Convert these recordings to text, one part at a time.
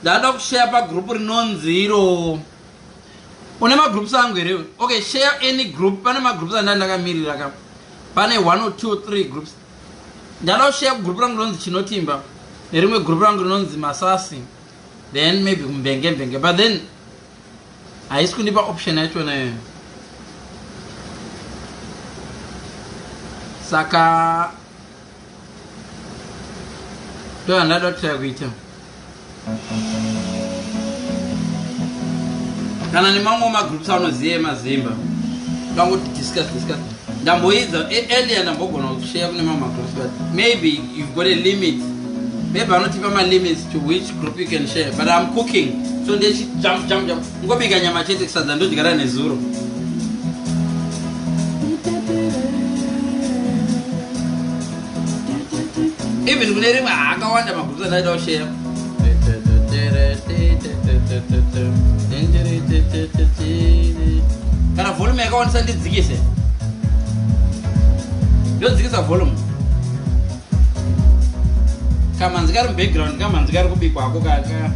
ndada kushare pagroup rinonziro une magroups angu here. Okay, share any group. Pane magroups andandakamirira ka pane 1 or 2 or 3 groups. Ndada kushare group rangu rinonzi Chinotimba nerimwe group rangu rinonzi Masasi, then maybe kumbenge, but then haisi kundipa option yacho nayo. Saka ndo andada kutaya kuita. Kana ni mamwe magroups anoziye mazimba ndangoti discuss ndamboidza earlier ndambogona kushare kune mamwe magroups, but maybe you've got a limit. Maybe I'm not even my limits to which group you can share, but I'm cooking, so they jump ngobika nyama chete kusadza ndodyara nezuro. Even kune rimwe akawanda magroups andaida kushare. Kana volume yakawanisa ndidzikise ndodzikisa volume kamanzi kari mubackground kamanzi kari kubikwako kaka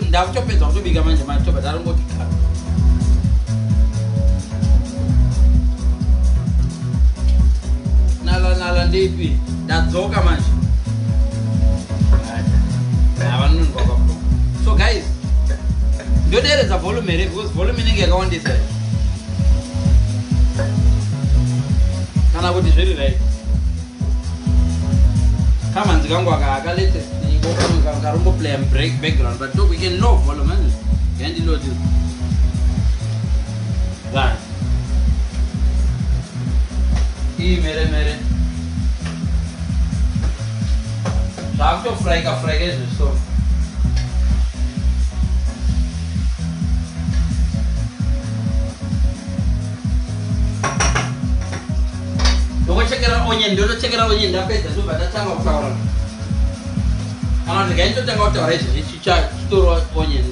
ndakutopedza kutobika manje matoba darongokikha nala ndipi ndadzoka manje avanonongwakwa. So guys, ndoderedza volume here because volume inenge yakawandisa kana kuti zviri right. Kamanzi kangu akaletest karumbo play and break background, but look, we can low volume and load it. Right. Mere. After fry is so. Don't check it out onion, that better, so by the time of flour. Ana ndikaito tanga kutaura izvi chitoro onion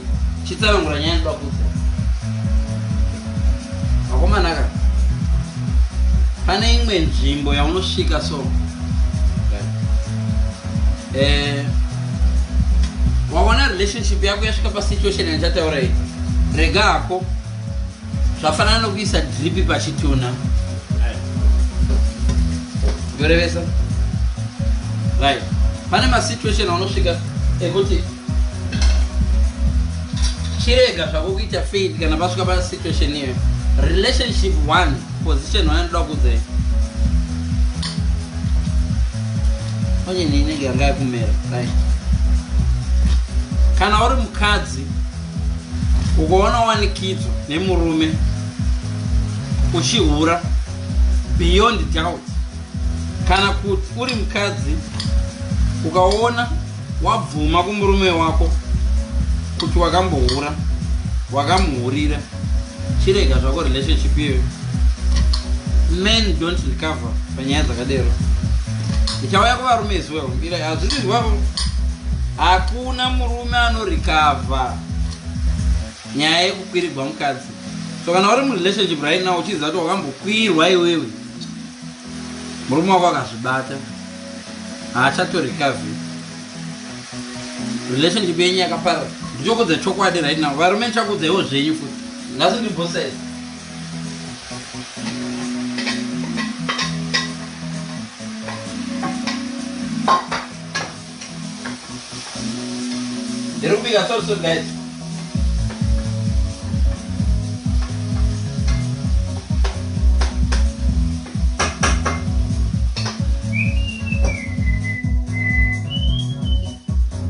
chitsavangura nyaya ndoda kudza akomanaka. Pane imwe nzvimbo yaunosvika so waona relationship yako yasvika pasituation yandataura iyi, rega hako zvafanana nokuisa dripi pachituna yorevesa right. Pane masituation aunosvika ekuti chirega zvako kuita fade kana pasvika pasituation iyo. Relationship 1 position 1 ndoda kudzai onye inenge yanga yakumera right. Kana uri mukadzi ukaona wanikidzwa nemurume uchihura beyond doubt, kana kuti uri mukadzi ukaona wabvuma kumurume wako kuti wakambohura wakamuhurira, chirega zvako relationship iyo. Men don't recover panyaya dzakadero. Ichauya kuvarume as well, hazvisi zvavo, hakuna murume anorecover nyaya yekukwirirwa mukadzi. So kana uri murelationship right now uchiziva kuti wakambokwirwa iwewe, murume wako akazvibata haachatorecover. Relationship yenyu yakaparara. Ndichokudza chokwadi right now, varume ndichakudzaiwo zvenyu futi, ngasindibvosai. Ndiri kubika so guys.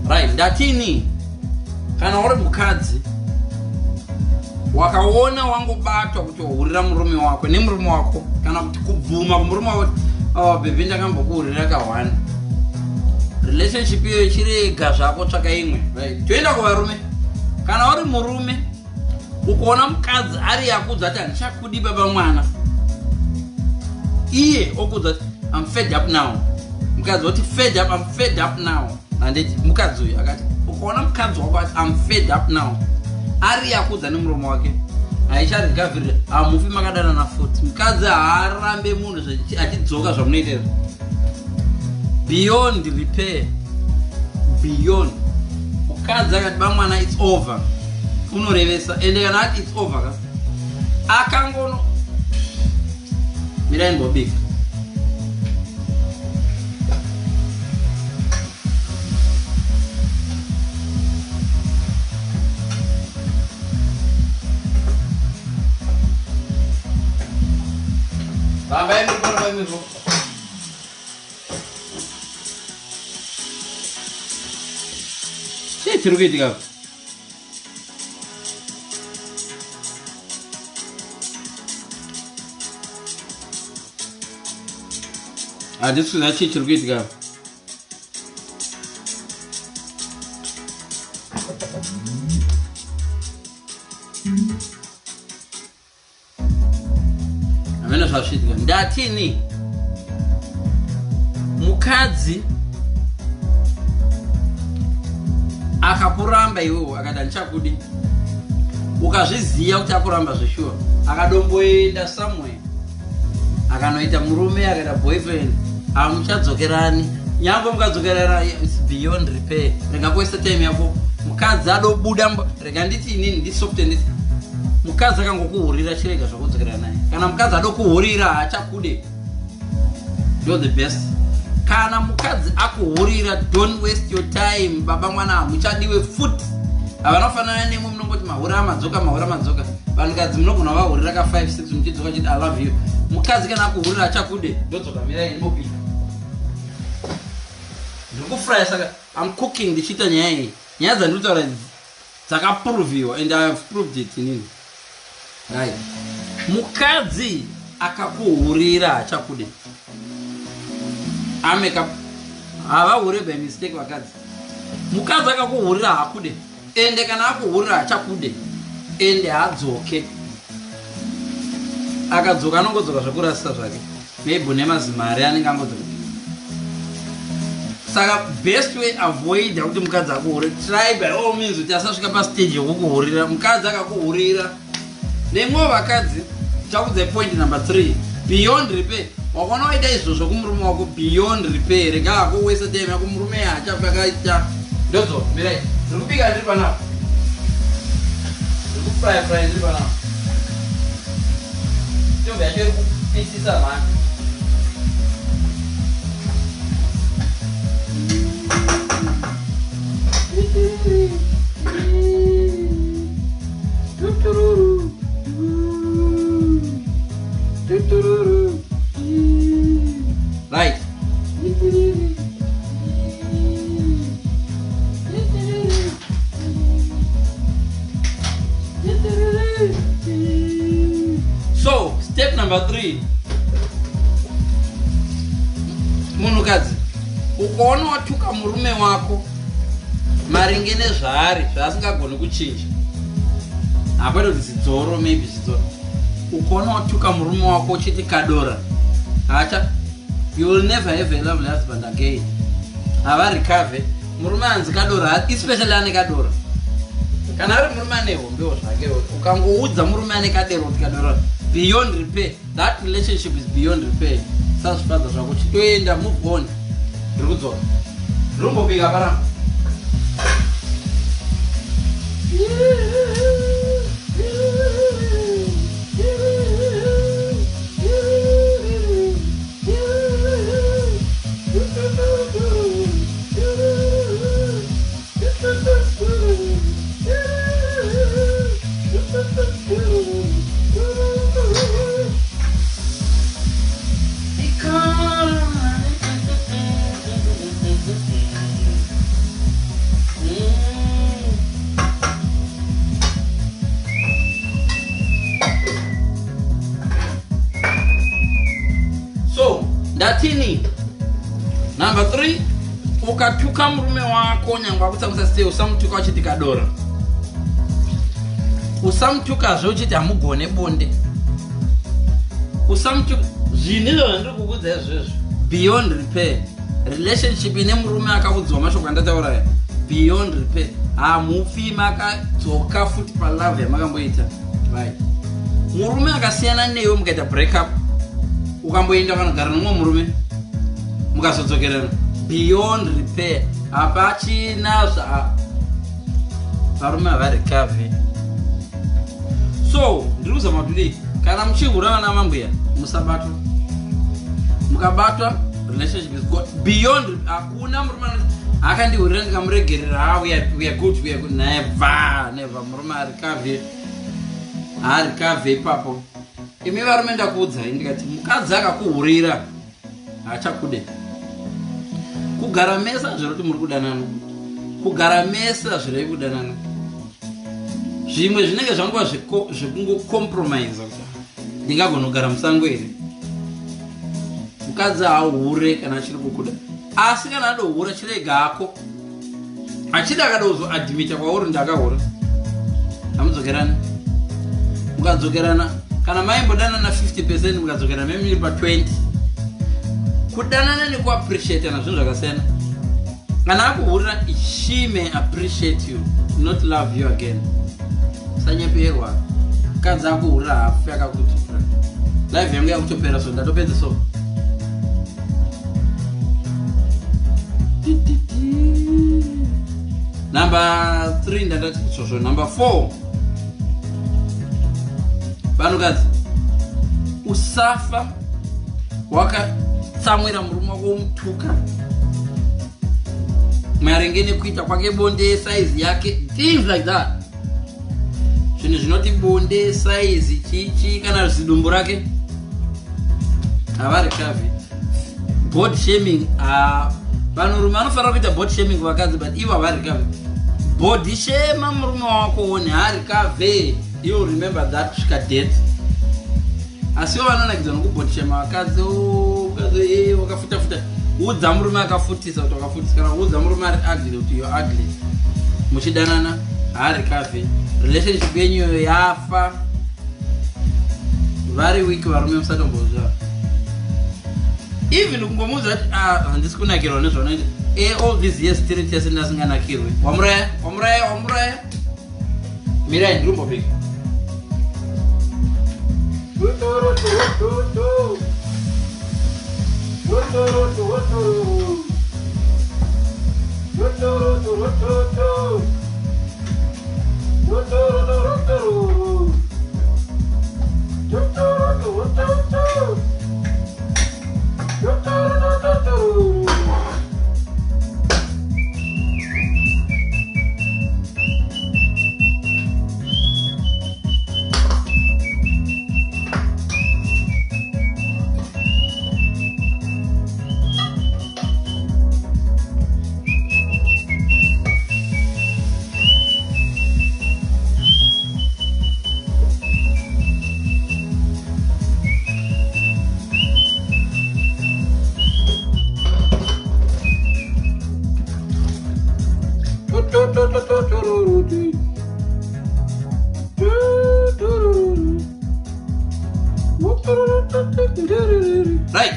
Right, ndatini kana uri mukadzi wakaona wangobatwa kuti wahurira murume wako nemurume wako, kana kuti kubvuma kumurume wako, oh baby ndakambokuhurira ka1, relationship iyo chirega zvako tsvaka imwe right. Toenda kuvarume. Kana uri murume ukaona mukadzi ari yakudza ati handichakudi baba mwana, iye okudza ati I'm fed up now. Mukadzi oti fed up, I'm fed up now. Handiti mukadzi uyu akati ukaona mukadzi wako ati I'm fed up now, ari yakudza nemuromo wake, haicharikavhirira hamufi makadanana futi. Mukadzi haarambe munhu achidzoka zvamunoitera. Beyond repair, beyond. Mukadzi akati bamwana it's over, unorevesa. Ende kana ati it's over ka akangono mirai ndobika. Vai me pôr. Sim, tiro que diga. Disso não é tiro que diga. Amena zvasvitika ndatini mukadzi akakuramba iwewe akati handichakudi, ukazviziva kuti akuramba zveshuwa, akadomboenda somewhere akanoita murume akaita boyfriend, hamuchadzokerani. Nyange mukadzokerana it's beyond repair. Rengakuisa time yako. Mukadzi adobuda, rega nditi inini ndisofte nditi mukadzi akangokuhurira chirega zvakudzokerana naye. Kana mukadzi adokuhurira haachakude, you're the best. Kana mukadzi akuhurira, don't waste your time. Baba mwana hamuchadiwe futi. Havanofanana nemwe munongoti mahura amadzoka. Vanhukadzi munogona vahurira ka 5-6 muchidzoka chiti I love you. Mukadzi kana akuhurira hachakude, ndodzoka mirai nemobika. Ndikufuraya saka I'm cooking ndichiita nyaya iyi. Nyaya dzandinotaura dzakaproviwa and I have proved it inini. Right. Mukadzi akakuhurira hachakude. Havahure by mistake vakadzi. Mukadzi akakuhurira haakude. Ende kana akuhurira hachakude. Ende haadzoke. Akadzoka anongodzoka zvakurasisa zvake. Maybe nemazimari anenge angodzoka. Saka best way avoid kuti mukadzi akuhurira. Try by all means kuti asasvika pastage yokukuhurira. Mukadzi akakuhurira. Nemwe vakadzi chakudze point number 3. Beyond repair. Wakaona waita izvozvo kumurume wako beyond repair. Rega akuwesa time yako murume hachafa akaita. Ndodzo, mirai. Ndikubika ndiri panapo. Ndikufraya ndiri panapo. Ndombe yacho iri kupisisa mani. Right. So, step number 3. Munhukadzi, ukaona watuka murume wako maringe nezvaari zvaasingagoni kuchinja, hapaito kuti zidzoro, maybe zidzoro. Ukaona watuka murume wako uchiti kadora, hacha, you will never have a lovely husband again. Hava recover. Murume anzi kadora, especially ane kadora. Kana ari murume ane hombewo zvake, ukangoudza murume ane kadora, beyond repair. That relationship is beyond repair. Sasa zvipadza zvako chitoenda, move on. Ndiri kudzoka. Ndinombobika paramba. Ndatini number 3, ukatuka murume wako nyangwa kutsamisa stay usamutuka wachitika dora. usamutukazve uchiti hamugone bonde. Usamutuka zvinizvo zvandiri kukudza izvezvo. Beyond repair. Relationship ine murume akaudzwa mashoko andatauraya. Beyond repair. Hamufi makadzoka futi palove yamakamboita. Right. Murume akasiyana newe mukaita break up. Ukamboenda kanogara nomwe murume. Mukazodzokerana. Beyond repair. Hapachina varume havarikavhe. So ndiri kuzama kuti kana muchihura vana mambuya musabatwa. Mukabatwa relationship is gone. Beyond hakuna murume akandihurira ndikamuregerera we are good never murume harikavhe ipapo. Imi varume ndakuudzai ndikati mukadzi akakuhurira haachakude. Kugara mesa zviroti muri kudanana. Kugara mesa zvirei kudanana. Zvimwe zvinenge zvangova zvekungokompromise kuti ndingagona kugara musango here. Mukadzi haahure kana achiri kukuda. Asi kana adohura chirega hako. Achida akadozoadhimita kwauri ndakahura. Hamudzokerani. Mukadzokerana kana maimbodanana 50% mukadzokerana memiri pa20. Kudanana nekuappreciatana zvinhu zvakasiyana. Kana akuhurira she may appreciate you, not love you again. Sanyeperwa. Mukadzi akuhurira hafi akakuti life yangu yakutopera so ndatopedza so. Number 3 ndandati zvozvo. Number 4 vanhukadzi usafa wakatsamwira murume wako womutuka maringe nekuita kwake bonde, size yake, things like that. Zvinhu zvinoti bonde, size, chichi kana zidumbu rake havarikavhe. Body shaming, vanhurume vanofanira kuita body shaming kuvakadzi but ivo havarikavhe. Body shame murume wako one harikavhe. You remember that kusvika date. Asi ivo vanonakidzwa nokubody shame vakadzi. Wakafuta udza murume akafutisa kuti wakafutisa kana udza murume ari ugly kuti you ugly. Muchidanana harikavhe. Relationship yenyu yafa. Very weak varume musatombozva. Even kungomuudza kuti handisi kunakirwa nezvona all these years tiri tese ndasinganakirwe. Wamuraya. Mirai ndirimbobika. Right.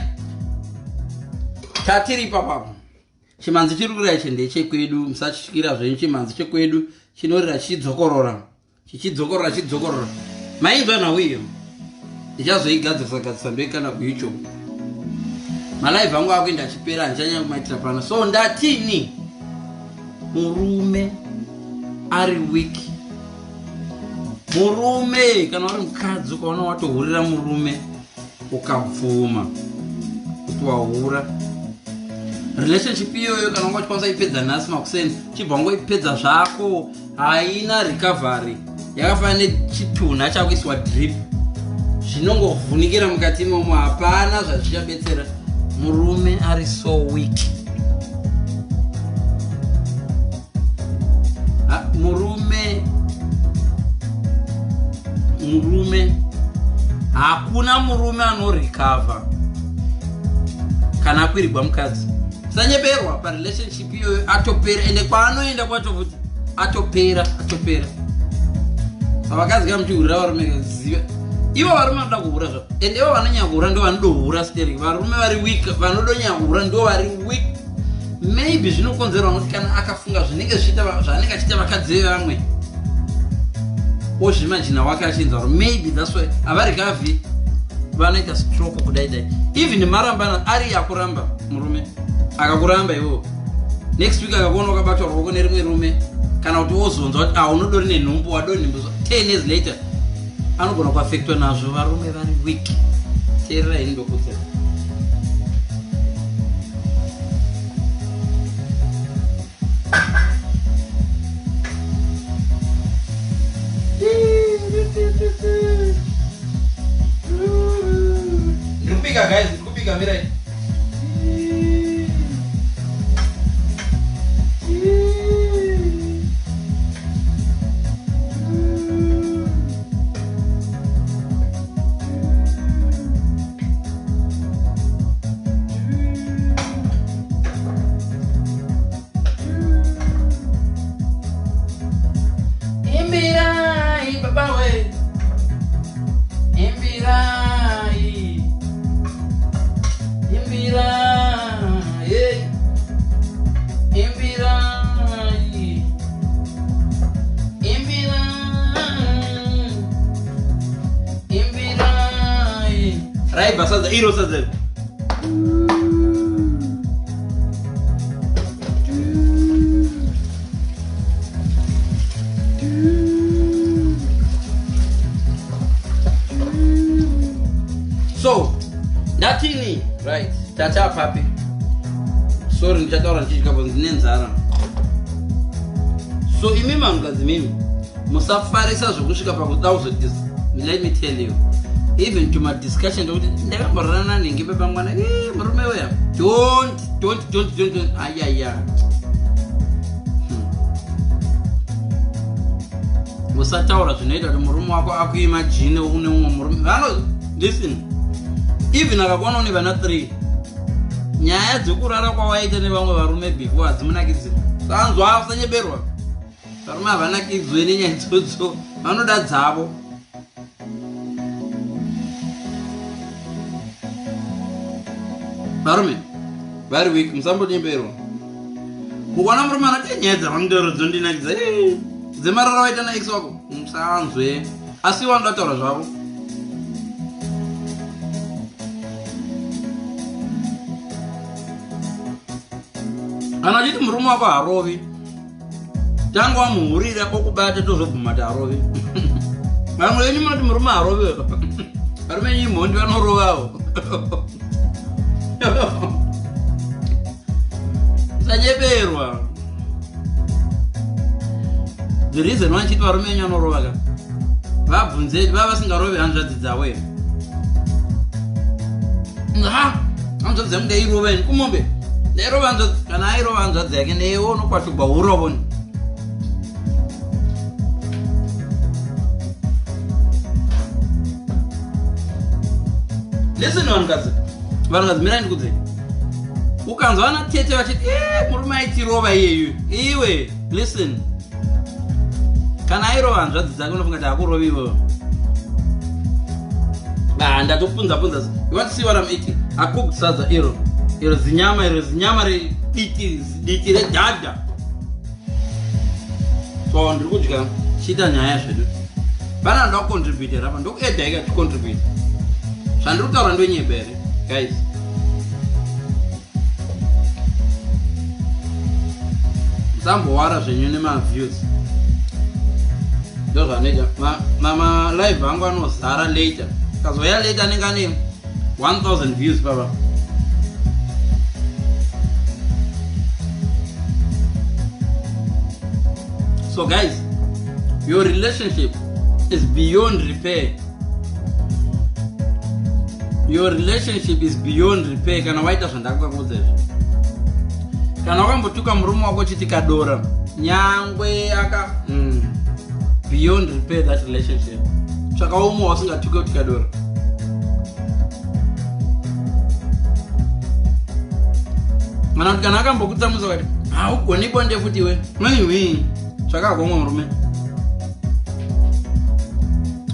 Tatiri papa. Chimanzi chiri kurira chende chekwedu, musachityira zvenyu chimanzi chekwedu chinorira chidzokorora. Chichidzokorora. Mainzwa nawo iyo. Ndichazoigadzisa mbekana kuYouTube. Malive angu akuenda achipera njanya kumaitira pano. So ndatini murume ari weak. Murume kana uri mukadzi ukaona watohurira murume ukabvuma kuti wahura relationship iyoyo kana wanga uchikwanisa ipedza nhasi makuseni chibva wangoipedza zvako haina recovery yakafanana nechitunha chakuiswa drip zvinongovhunikira mukati imomo hapana zvazvichabetsera. Murume ari so weak. Murume hakuna murume anorecover kana akwirirwa mukadzi. Sanyeberwa parelationship iyoyo atopera ende kwaanoenda kwatovuti atopera. Avakadzi kamuchihurira varume ziva. Ivo varume vanoda kuhura zvavo. And ivo vanonyanya kuhura ndo vanodohura steering. Varume vari weak, vanodonyanya kuhura ndo vari weak. Maybe zvinokonzerwa nokuti kana akafunga zvinenge zvaanenge achiita vakadzi vevamwe. Ozvimajina wake achinzwa kuti maybe that's why avari gavi vanoita stroke kudai. Even marambana ari yakuramba murume. Akakuramba ivo. Next week akakuona wakabatwa ruoko nerimwe rume. Kana kuti wozonzwa kuti unodori nenhumbu wadori nhumbu 10 years later anogona kuaffectwa nazvo. Varume vari weak. Teerera ini ndokudza. Ndikupika guys, ndikupika mirai. Right, basa the hero says it. So, Natini, right? Tata papi. Sorry, nchataura nchika kwa nzara. So, imima mkazi mimi. Musafarisa zhukushika pa 1000 this. Let me tell you. Even to my discussion, ndakamborana ningi baba mwana murume weya don't ayaya musataura zvinoita kuti murume wako akuimagine une umwe murume vano listen even akakuona une vana 3 nyaya dzekurara kwawaita nevamwe varume before hadzimunakidzi sanzwa usanyeberwa varume havanakidzwe nenyaya idzodzo vanoda dzavo. Varume vari weak musambonyemberwa mukuona murume anati nyaya dzavandoro dzondinakidza dzemarara waita naex wako musanzwe asi wandataura zvavo. Kana achiti murume wako harovi tangu wamuhurira okubata tozobvuma kuti harovi. Vamwe venyu munoti murume harovi varume venyu imhondi vanorovavo. Sanyeberwa. The reason why chiti varume venyu vanorova ka vabvunzei vava vasingarovi hanzvadzi dzavo here. Hanzvadzi yangu ndairova ini kumombe ndairova hanzvadzi kana airova hanzvadzi yake neiwo unokwatugwa urovoni. Listen vanhukadzi mirai ndikudzei ukanzwa vana tete vachiti murume aitirova iyeyu iwe listen kana airova hanzvadzi dzake unofunga kuti hakurovi iwewo. Ndatopunza you want to see what I'm eating? I cooked sadza iro zinyama diti redhadha. So ndiri kudya chiita nyaya zvedu vana ndoda kucontribute rapa ndokuedha ika ticontribute zvandiri kutaura ndonyebere guys. Musambowara zvenyu nemaviews ndo zvanoita mama live angu anozara later kazoya later anenge ane 1000 views baba. So guys, your relationship is beyond repair. Your relationship is beyond repair. Kana waita zvandakakuudzai kana wakambotuka murume wako chiti kadora nyangwe aka beyond repair that relationship. Chakaumwa wasingatuke kuti kadora. Mana kuti kana akambokutsamudza kuti haugoni bonde futi we mani chakagomwa murume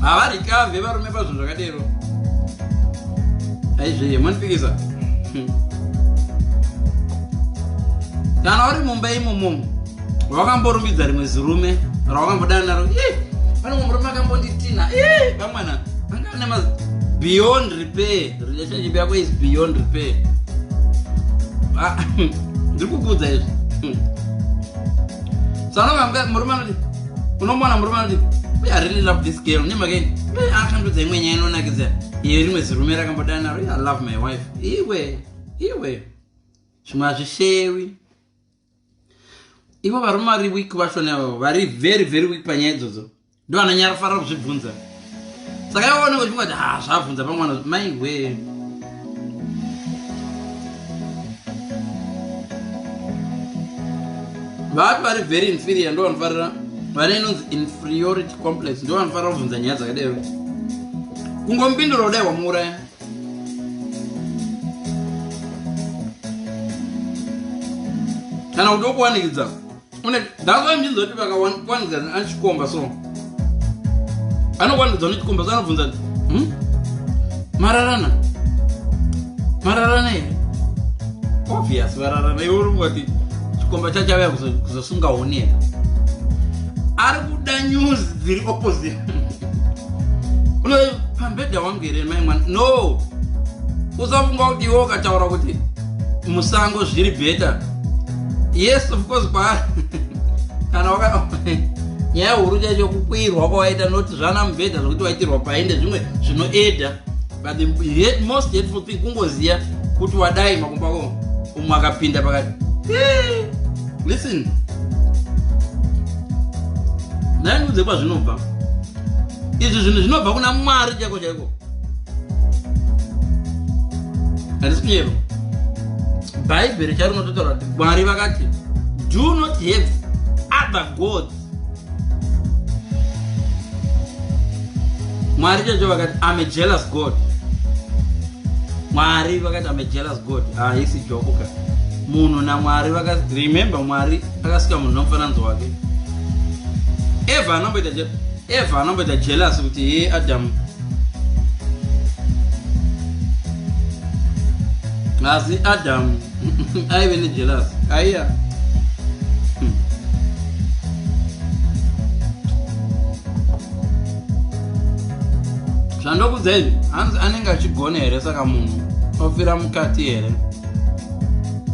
havarikavhe varume pazvinhu zvakadero aizve manipikisa kana uri mumba imomo wakamborumbidza rimwe zirume rawakambodana naro pane murume akambotitina vamwana anga ane beyond repair relationship yako is beyond repair ndiri kukudza izvi saka murume anoti unomona murume anoti I really love this girl nemake akandudza imwe nyaya inonakidza iyo rimwe zirume rakambodana naro I love my wife iwe zvimwe hazvishewi ivo varume vari weak vashonavo vari very very weak panyaya idzodzo ndo vanonyara kufarira kuzvibvunza saka ivaone vachingati zvabvunza pamwana maiwe vati vari very inferior ndo vanofarira vari inonzi inferiority complex ndo vanofarira kubvunza nyaya dzakadero kungomupindura kudai wamuuraya kana kuti okuwanikidza ndazva mchinzoti vakawanikidza achikomba so anowanikidza unochikomba so anobvunza ti mararana here obvious vararana iwe uri kungati chikomba chachavaya kuzosunga huni here ari kuda news dziri opposite uno pambedha wangu here mai mwana no usafunga kuti iwe ukataura kuti musango zviri better yes of course kwaari kana nyaya huru chacho kukwirwa kwawaita noti zvana mubhedha zvokuti waitirwa painde zvimwe zvinoedha but the most hateful thing kungoziya kuti wadai makumba ako umwe akapinda pakati listen ndainudze kwazvinobva izvi zvinhu zvinobva kuna mwari chako chaiko handisi kunyero bhaibheri charinototaura kuti mwari vakati do not have other gods mwari chacho vakati I'm a jealous god mwari vakati I'm a jealous god isi jokuka munhu namwari vakati remember mwari akasika munhu nomufananidzo wake eva anomboita jealous kuti ye Adam asi Adam aive nejealous aiya zvandokudza izvi hanzi anenge achigona here saka munhu ofira mukati here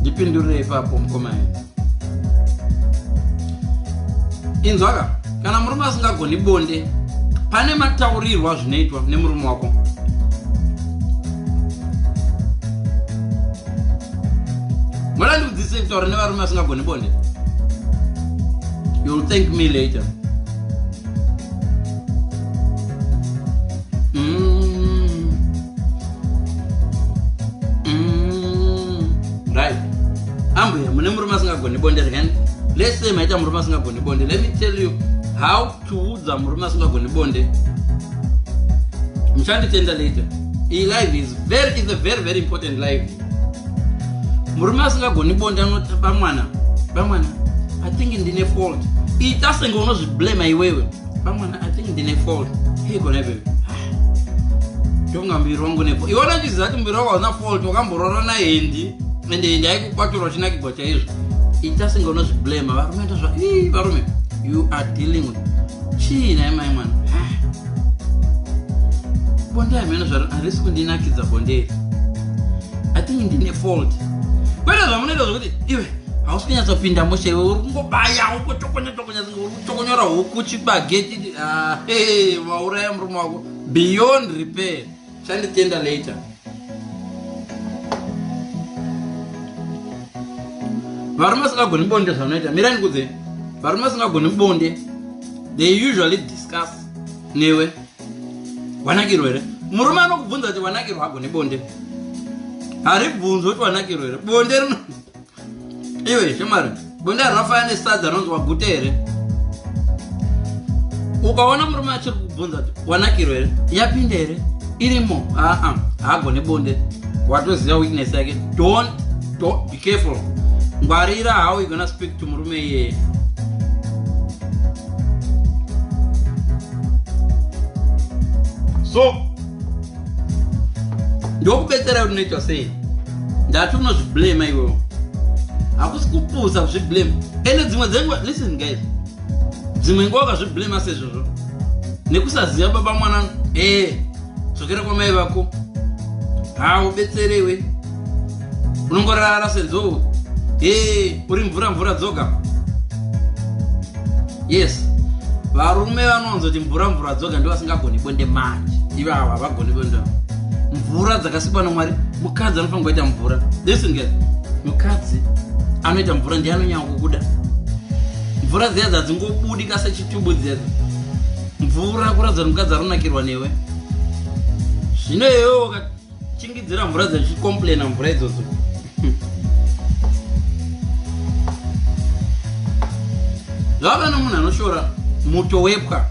ndipindurire ipapo mukomani inzwaka kana murume asingagoni bonde pane mataurirwa zvinoitwa nemurume wako moda ndikudzidzise kutaura nevarume asingagoni bonde you'll thank me later right ambuya mune murume asingagoni bonde rekani let's say maita murume asingagoni bonde let me tell you how to udza murume asingagoni bonde muchanditenda later iyi life is a very very important life murume asingagoni bonde anoti bamwana I think ndine fault ita senge unozviblame iwewe bamwana I think ndine fault igona iwewe ndonga mbiri wangu nepo iwana chiziva kuti mbiri wako hauna fault wakamborora nahendi ende hendi haikukwaturwa chinakigwa chaizvo ita senge unozviblame varume ndozva varume you are dealing with chiina emai mwana bonde hameno harisi kundinakidza bonderi I think ndine fault kwete zvamunoita zvokuti iwe hausi kunyatsopinda mushe iwe uri kungobaya ukotokonya uri kutokonyora huku chibageti wauraya murume wako beyond repair chanditenda later varume asingagoni bonde zvanoita mirani kudze varume asingagoni bonde they usually discuss newe wanakirwa here murume anokubvunza kuti wanakirwa agoni bonde haribvunzo kuti wanakirwa here bonde rino iwe shemari bonde rinofana nesadza rinonzi wagute here ukaona murume achiri kubvunza kuti wanakirwa here yapinda here irimo haagoni bonde watoziva weakness yake don't be careful ngwarira how you gonna speak to murume iyeye So ndokubetsera kuti unoitwa sei. Ndati unozviblame iwewe. Hakusi kupusa kuzviblame. Ene dzimwe dzenguva, listen guys, dzimwe nguva ukazviblame sezvozvo nekusaziva baba mwana, dzokera kwamai vako, ubetserewe, unongorara senzou, uri mvura dzoga. Yes, varume vanonzoti mvura dzoga ndivo vasingagoni bonde manje. Ivava havagoni bonde mvura dzakasikwa naMwari. Mukadzi anofanira kuita mvura. Listen guys, mukadzi anoita mvura ndiye anonyanya kukuda. Mvura dziya dzadzingobudi kasechitubu dziya. Mvura kuratidza kuti mukadzi aronakirwa newe. Zvino iwewe ukachingidzira mvura dzichicomplaina mvura idzodzo. Zvava nomunhu anoshora muto wepwa.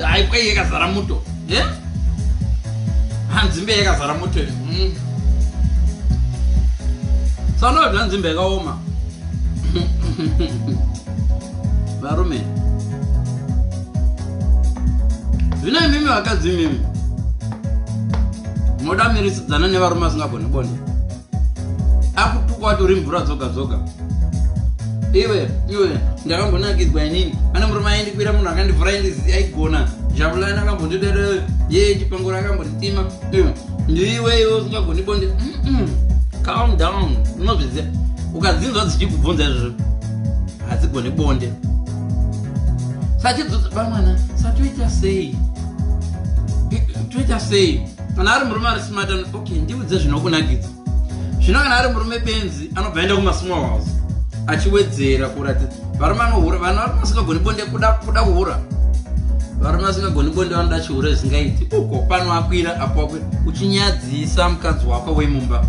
Aipwa yakazara muto. Nzimbe yakazara muto. Sanodya nzimbe yakaoma. Varume. Zvino imimi vakadzi imimi munodamirisidzana nevarume vasingagoni bonde. Akutukwa kuti uri mvura dzoga. Iwe ndakambonakidzwa inini. Pane murume aindikwira munhu akandivhura aigona. Jabulani akambondidedere chipangura akambotitima. Ndiwe usingagoni bonde. Calm down. Unozviziva. Ukadzinzwa dzichikubvunza izvozvo hadzigoni bonde. Sachidzodza bamwana, satoita sei? Toita sei? Kana ari murume ari smart, okay, ndiudze zvinokunakidza. Zvino kana ari murume benzi, anobva aenda kumasmall house achiwedzera kuratidza. Varume anohura, vanhu vasingagoni bonde kuda kuhura. Varume vasingagoni bonde vanoda chihura zvisingaiti. Uko pano akwira apo akwira uchinyadzisa mukadzi wako wemumba.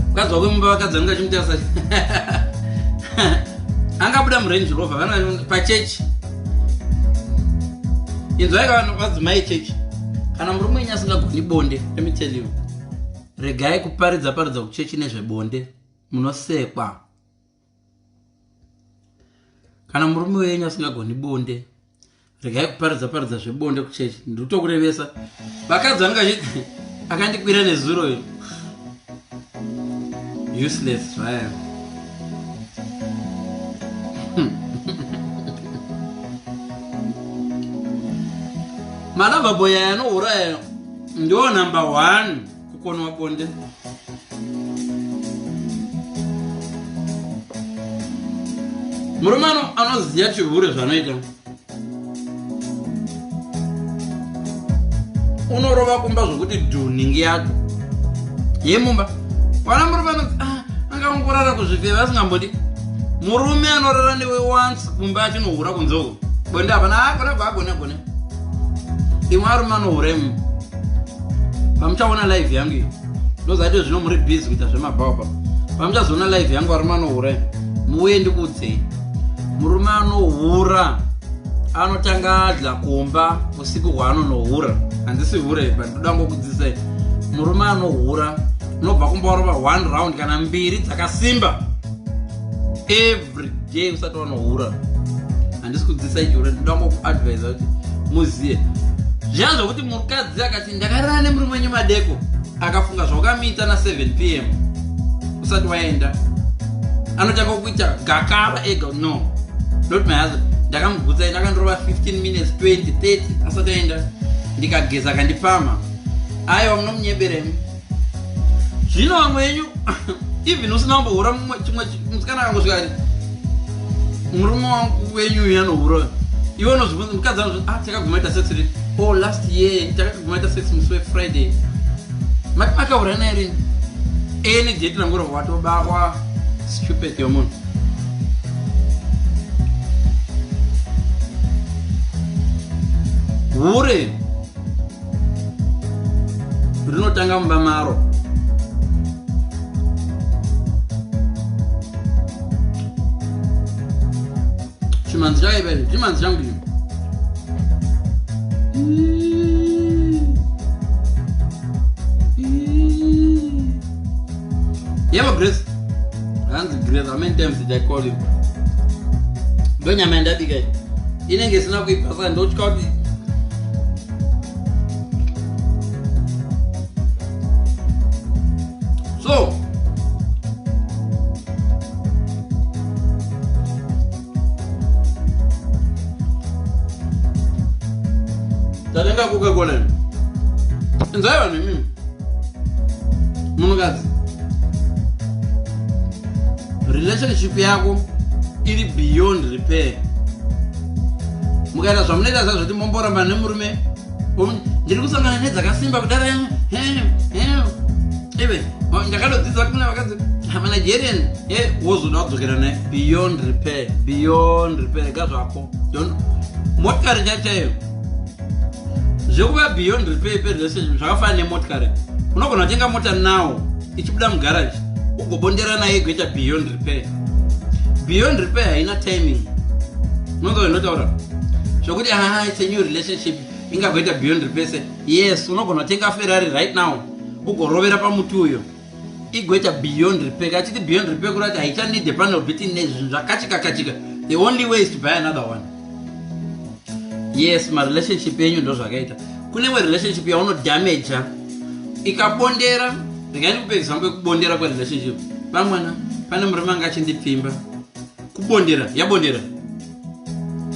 Mukadzi wako wemumba vakadzi vanenge vachimutarisa angabuda murange rover vana pachechi. Inzwai kana vadzimai chechi. Kana murume wenyu asingagoni bonde, let me tell you, regai kuparidza kuchechi nezvebonde, munosekwa. Kana murume wenyu asingagoni bonde, regai kuparidza zvebonde kuchechi. Ndikutokurevesa. Vakadzi vanenge akandikwira nezuro iyo. Useless, right? Malava boya anohura ndio number 1 kukonwa bonde. Murume anoziya chihure zvanoita. Unorova kumba zvokuti dhuningi yacho yemumba. Wana murume angangorara kuzvifeva asingambodi. Murume anorara newe once mumba achinohura kunzoko. Bonde hapana agona. Imwe arume anohura imwe. Pamuchaona live yangu iyi. Ndozati zvino muri busy kuita zvemabhaba. Pamuchazoona live yangu arume anohura. Muye ndikuudzei. Murume anohura anotanga adla kumba usiku hwaanonohura. Handisi hure but ndoda ngokudzidzisai. Murume anohura unobva kumborova 1 round kana 2 dzakasimba every day usati wanohura. Handisi kudzidzisai chihure, ndoda ngokuadvise kuti muziye. Zviyanzo kuti mukadzi akati ndakarara nemurume wenyu madeko akafunga zvawakamuita na 7 PM usati waenda, anotanga kuita gakava ega. No, not my husband. Ndakamubvunza ndakandorova 15 minutes 20 30 asati aenda, ndikageza kandipama. Aiwa munomunyeberemi. Zvino vamwe wenyu even usina kumbohura chimwe musikana akangosvika ari murume wangu wenyu anohura. Iwe unozvibvunza mukadzi anozviti takaguma ita sex rini? Oh, last year takaguma ita sex musi Friday. Makahura naye rini? Eni date nangoro watobakwa stupid yomunhu. Hure rinotanga mumba maro. Chimanzi chakaipa, chimanzi changu ichi. Yebo Grace. Hands Grace, how many times did I call you? Ndo nyama ndabika. Inenge sina kuipasa ndochika kuti Tatenga Coca-Cola. Nzaiwa nimi. Munhukadzi. Relationship yako iri beyond repair. Mukaita zvamunoita zvazvoti momboramba nemurume ndiri kusangana nedzakasimba kudara ive ndakatodzidza kuti kuna vakadzi manigerian wozoda kudzokera naye beyond repair kazvako motikari chaiyo zvekuva beyond repair perelationship zvakafana nemotikari. Unogona kutenga mota nawo ichibuda mugaraji ugobondera naye igoita beyond repair haina timing. Nonzo inotaura zvokuti it's a new relationship ingagoita beyond repair. Yes, unogona kutenga Ferrari right now ugorovera pamuti uyo igoita beyond repair. Achiti beyond repair kurati haichanide panel beating nezvinhu zvakachika. The only way is to buy another one. Yes, relationship yenyu ndo zvakaita. Kunewe relationship yaunodamage ikabondera. Ndingandikupe example yekubondera kwerelationship. Pamwana pane murume anga achindipfimba kubondera yabondera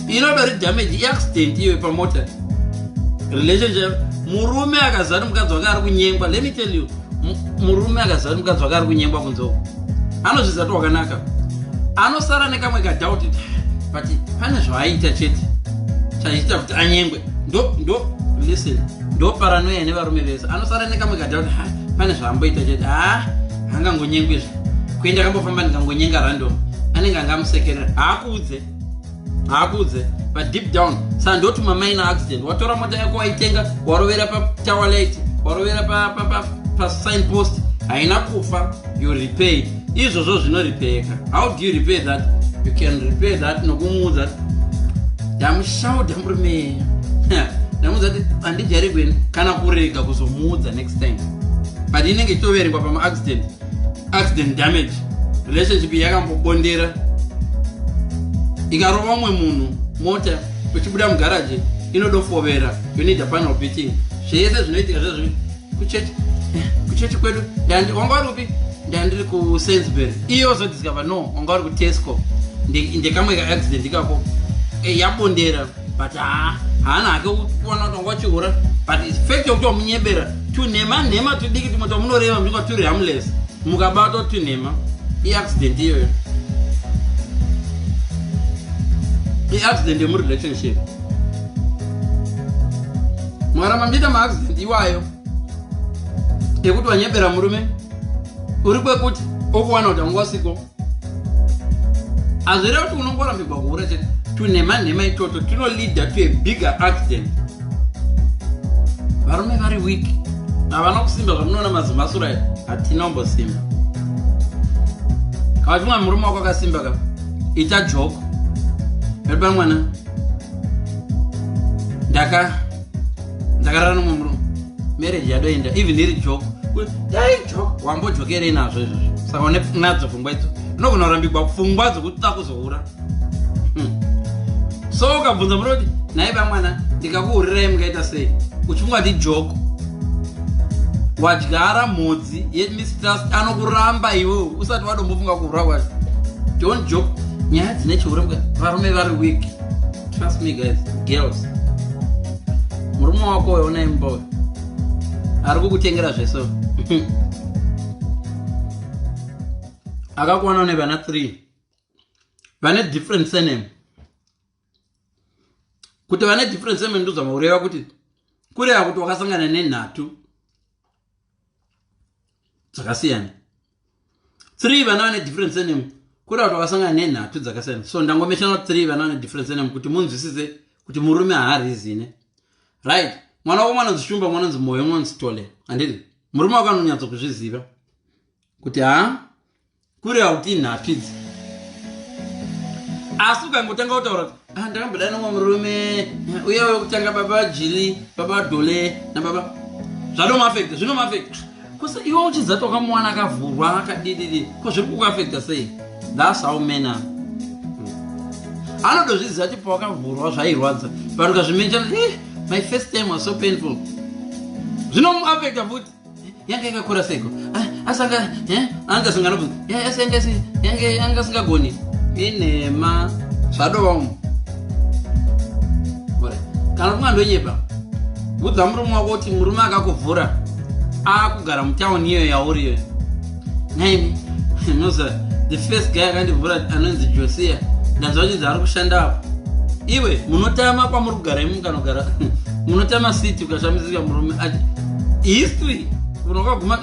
inodori damage iaccident iwe pamota relationship. Murume akazari mukadzi wake ari kunyengwa. Let me tell you, murume akazari mukadzi wake ari kunyengwa kunzoko anozviziva kuti wakanaka, anosara nekamwe kadoubt but pane zvaaita chete chaita kuti anyengwe. Listen, ndo paranoia nevarume vese. Anosara nekamwe kadoubt pane zvaamboita chete hangangonyengwezve kuenda kambofamba ndikangonyenga random anenge angamusekerera haakudze but deep down sandotuma minor accident. Watora mota yako waitenga warovera patower light warovera pa sign post haina kufa, you repay. Izvozvo zvinorepayeka. How do you repay that? You can repay that nokumuudza ndamushauda murume ndamuudza kuti handijaregweni kana kurega kuzomuudza next time. But inenge ichitoverengwa pama accident damage. Relationship yakambobondera ikarova umwe munhu mota uchibuda mugaraji inodofovera, you need a panel beating. Zvese zvinoitika zvazvo kuchechi kwedu wanga uri upi? Ndandiri ku Sainsbury. Iyo zodiscover no wanga uri ku Tesco. Ndekamwe ka accident ikako yabondera but haana hake kuona kuti wanga uchihura but effect yokuti wamunyebera tunema tudiki tumota munoreva mjinga turi harmless mukabato tunema accident iyoyo. Accident yemu relationship mwaramba mjita accident iwayo ekuti wanyebera murume uri kwekuti okuwana kuti angwasiko azvire kuti unongorambirwa kuhura chete tunema itoto tuno lead to a bigger accident. Varume vari weak havana kusimba zvamunoona mazimasura hatina umbosimba. Kavachimwa murume wako akasimba ka ita joke veripa mwana ndakarara nomwe murume marriage yadoenda even iri joke joke wambojokerei nazvo izvozvo saka unadzo pfungwa idzo unogona kurambirwa pfungwa dzokuti takuzohura. So ukabvunza murume kuti naiva mwana ndikakuhurirai mukaita sei uchifungwa kuti joke wadyara mhodzi yemistrust anokuramba iwewe usati wadombofunga kuhura kwacho. Don't joke. Nyaya dzine chiuremuka varume vari weak. Trust me guys, girls. Murume wako waona imba ari kukutengera zveso akakuwana une vana 3 vane different surname. Kuti vane different surname ndozvamaureva kuti kureva kuti wakasangana nenhatu dzakasiyana. 3 vana vane different surname kureva kuti wakasangana nenhatu dzakasiyana. So ndangomeshana 3 vana vane different surname kuti munzwisise kuti murume haarizine. Right? Mwana wako mwanonzi Shumba, mwanonzi Moyo, mwanonzi Tole. Andiri murume wako anonyatso kuzviziva kuti kureva kuti nhatu idzi. Asi ukangotanga kutaura ndakamboda nomwe murume uyewo kutanga baba Jili, baba Dole nababa zvanomafekta zvinomafekta kosa iwe uchiziva wakamwana akavhurwa akadididi ko zviri kukuafekta sei? That's how men are. Anodozviziva kuti pawakavhurwa zvairwadza but ukazvimenshana my first time was so painful zvinomuafekta futi. Yange yakakura seiko asanga angasangana yange asingagoni inema zvadova umu kana kungandonyepa budza murume wako kuti murume akakuvhura akugara mutauni iyo yauriyo. Name Musa, the first guy akandivhura anonzi Josia, ndanzwa kuti ari kushanda apo. Iwe munotama kwamurugara imukanogara munotama city ukashamisika murume ati history unokaguma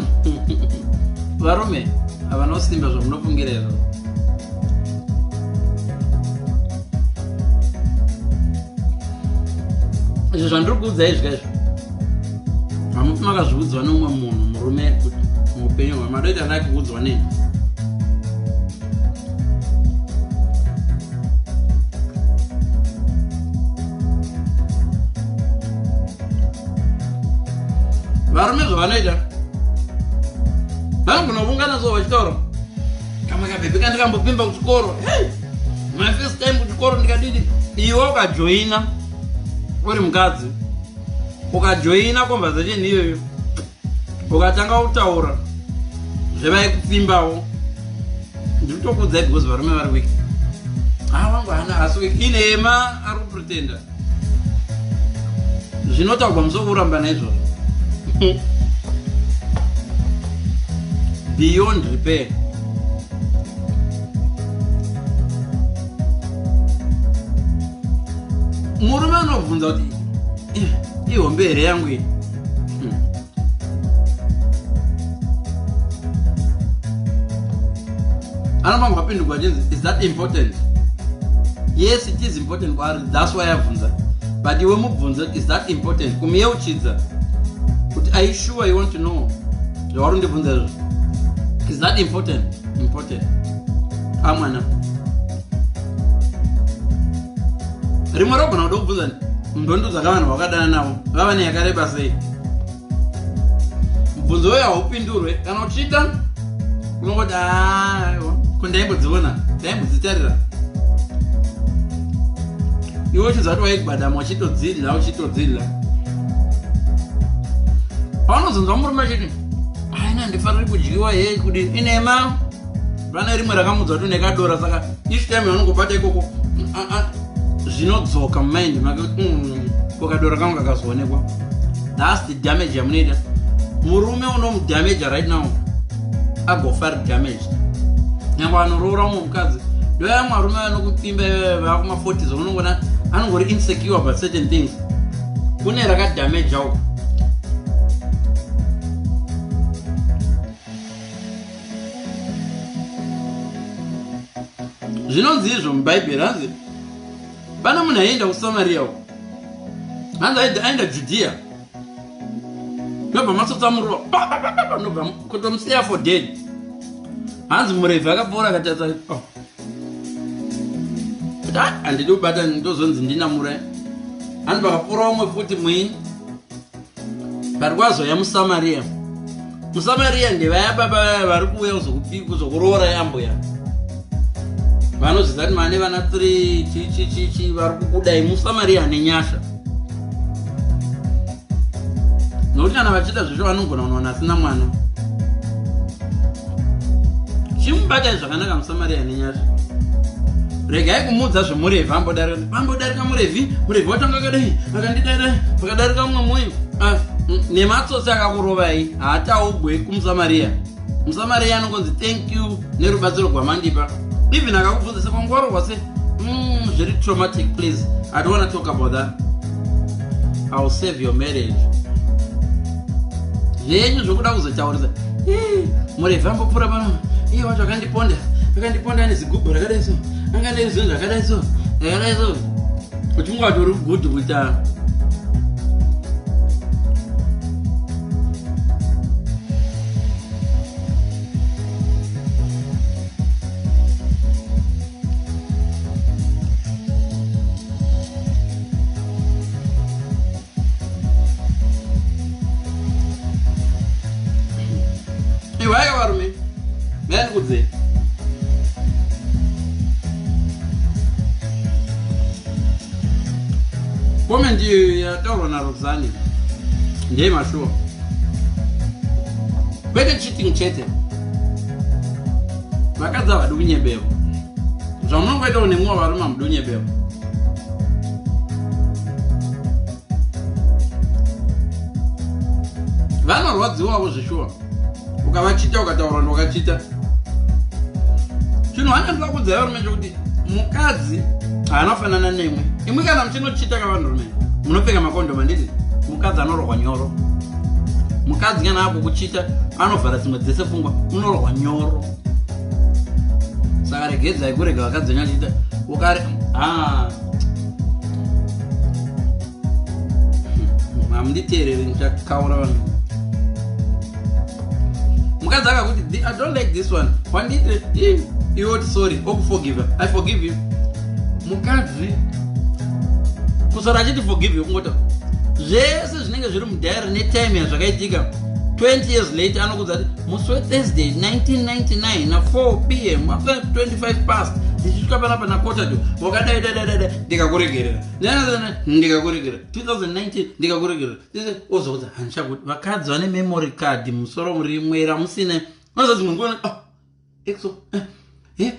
varume havana simba zvamunofungira izvo. Izvo zvandiri kuudzai izvikaizvo hamufi makazviudzwa neumwe munhu murume kuti muupenyu hwa madoita ndaki kuudzwa neni. Varume zvavanoita vanogona kuungana zuva vachitaura kama kabhebhi kandikambopimba kuchikoro, my first time kuchikoro ndikadidi. Iwe ukajoina uri mukadzi ukajoina conversation iyoyo ukatanga kutaura zvevaikupimbawo, ndiri kutokuudzai because varume vari wiki vangu hana asi wiki inema ari kupretenda zvinotaurwa musokuramba naizvozvo. Beyond repair. Murume anobvunza kuti ihombe here yangu iyi. Anobanga apindurwa achinzi is that important? Yes, it is important kwaari, that's why abvunza. But iwe mubvunza is that important kumuyeuchidza kuti are you sure you want to know zvauri ndibvunza izvo, is that important? Important amwana rimwe rogona kuda kubvunza ndondo dzakavanhu vakadana navo vava neyakareba sei. Mubvunzo uyo haupindurwe kana uchiita unongoti kundaimbodzi ndaimbodzitarira. Iwe uchidza kuti waigwadama uchitodzidla paunozonzwa murume achiti aina ndifaniri kudyiwa hei kudi inema vana rimwe rakamudza kuti nekadora saka each time yaunongobata ikoko zvinodzoka mumind make kokadora kangu kakazoonekwa. That's the damage yamunoita. Murume unomudamage right now agofari damaged. Nyangwe anoroora umwe mukadzi ndoya mwarume vanokupimba vakuma40s unongona anongori insecure about certain things. Kune rakadamage auko. Zvinonzi izvo mubhaibheri hanzi pana munhu aienda kuSamaria uko, hanzi aenda Judea, ndobva matsotsamurwa ndobva kutomusiya for dead. Hanzi murevhi akapfuura akatarisa kuti handidi kubata ndozonzi ndinamura. Hanzi pakapfuura umwe futi mwini pari kwazoya muSamaria. muSamaria ndevaya baba vari kuuya kuzokuroora yamboya vanozvizati mane vana 3 vari kukudai. muSamaria nenyasha nokuti kana vachiita zvizvo vanogona kunowana asina mwana. chimubatai zvakanaka muSamaria nenyasha. Regai kumudza zvemurevhi ambodarika murevhi watanga kadai akandidaira vakadarika mumwe mwoyo nematsotsi akakurovai haataugwe kumuSamaria. muSamaria anongonzi thank you nerubatsiro rwamandipa. Even akakubvunza sekwanguvarorwa se very traumatic, please I don't want to talk about that. I will save your marriage. Zvenyu zvokuda kuzotaurisa murevhi ambopfuura pano iye wacho akandiponda nezigubhu rakadai so anganei zvinhu zvakadai so uchinga tori good kuita iwaya varume vandikudze comment yataurwa naRoxani ndeyemashua kwete cheating chete. vakadzi havadi kunyebeva zvamunongoitawo nemwe varume hamudi kunyebeva. ukarwadziwawo zveshuwa ukavachita ukataura ndokachita chinhu hanya ndida kudzaiva rume chokuti mukadzi haana kufanana nemwe imwe kana muchinochita kavanhu rume munopfeka makondoma nditi mukadzi anorohwa nyoro mukadzi kana ako kuchita anovhara dzimwe dzese pfungwa unorohwa nyoro saka regedzai kurega vakadzi vanyachiita ukare hamunditeereri ndichakaura vanhu mukadzi akakuti I don't like this one wandite iwoti sorry okuforgive I forgive you mukadzi kusora achiti forgive you kungota zvese zvinenge zviri mudhayari netime yazvakaitika 20 years later anokudza kuti musi weThursday 1999 na 4 p.m. after 25 past ndichisvika panapa na quarter to wakadai ndikakuregerera ndikakuregerera 2019 ndikakuregerera ozodza handichakuti vakadzi vane memory card musoro murimwe ramusine unozodzi munhu kuona exo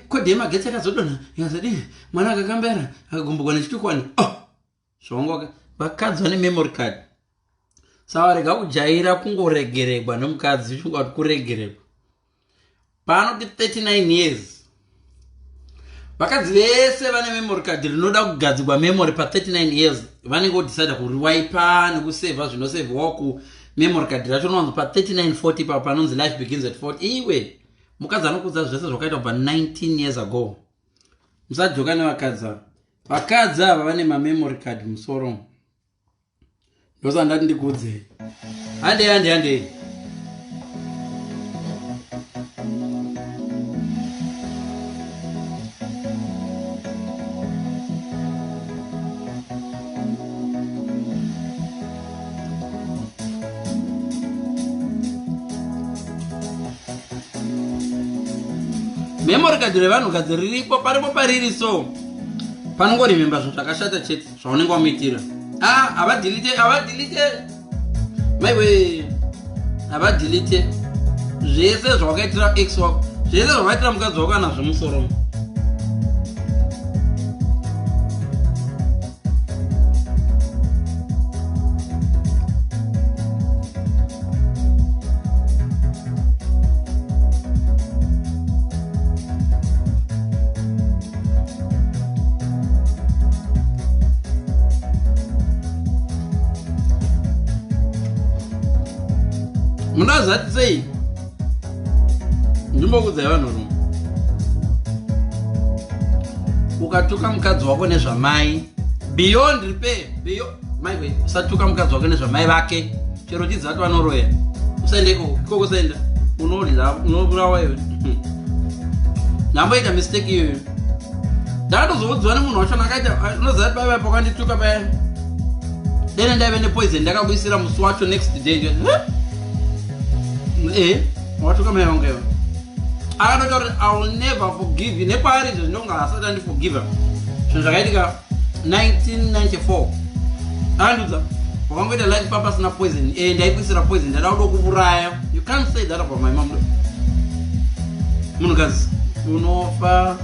kodhi yemagetsi akazodonha ikazadi mwana akakambera akagumbukwa nechitukwani zvongoka vakadzi vane memory card saka rega kujaira kungoregeregwa nomukadzi uchingati kuregeregwa panoti 39 years vakadzi vese vane memory card rinoda kugadzirwa memory pa 39 years vanenge vodecida kuriwaipa nekusevha zvinosevhwa kumemory card racho unonzi pa 3940 pa panonzi life begins at 40 iwe mukadzi anokudza zvese zvakaita kubva 19 years ago musajoka nevakadzi ava vakadzi ava vane mamemory card musoro ndosandati ndikudze handei memory card revanhu kadzi riripo paripo pariri so panongorimemba zvinhu zvakashata chete zvaunenge wamuitira havadilite maiwe havadilite zvese zvawakaitira ex wako zvese zvawakaitira mukadzi wako kana zvemusoro munazati sei ndimbokudzai vanhu rume ukatuka mukadzi wako nezvamai beyond repair maiwe usatuka mukadzi wako nezvamai vake chero chidzati vanoroya usaendeko ikoko usaenda unourawa iwe ndamboita mistake iyoyo ndakatozokudziwa nemunhu wacho nakaita unozati baiva pakandituka paya dene ndaive nepoison ndakabudisira musi wacho next day watuka mai vangu iva akatotaura kuti I will never forgive you nepaari izvo zvinonga asati andiforgiva zvinhu zvakaitika 1994 akandudza wakangoita light papa sina poison ndaikuisira poison ndada kuda kuuraya you can't say that about my mom munhukadzi unofa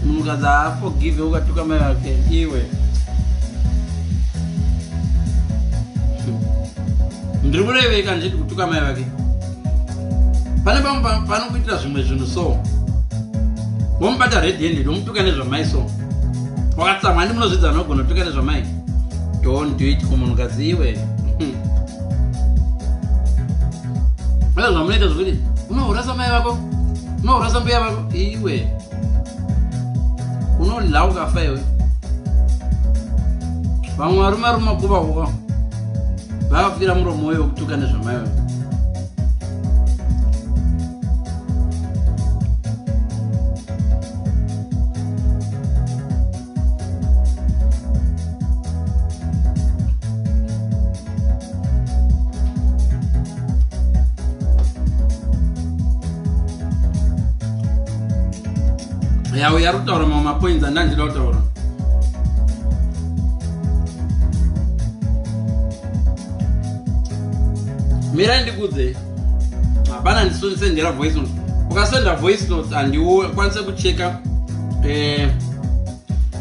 munhukadzi haaforgive ukatuka mai vake iwe ndiri kureveka ndechiti kutuka mai vake pane pamwe panokuitira zvimwe zvinhu so womubata red handed womutuka nezvamai so wakatsamwa handi munozvidza nogona kutuka nezvamai don't do it kumunhukadzi iwe aa zvamunoita zvokuti unourasa mai vako unourasa mbuya vako iwe unodla ukafa iwe vamwe varume vari mumakuva kuka vakafira muromo uyo wekutuka nezvamai vako yawe yari kutaura mamwe mapoints andandida kutaura mirai ndikudze hapana ndisondisendera voice note ukasenda voice note handikwanise kucheka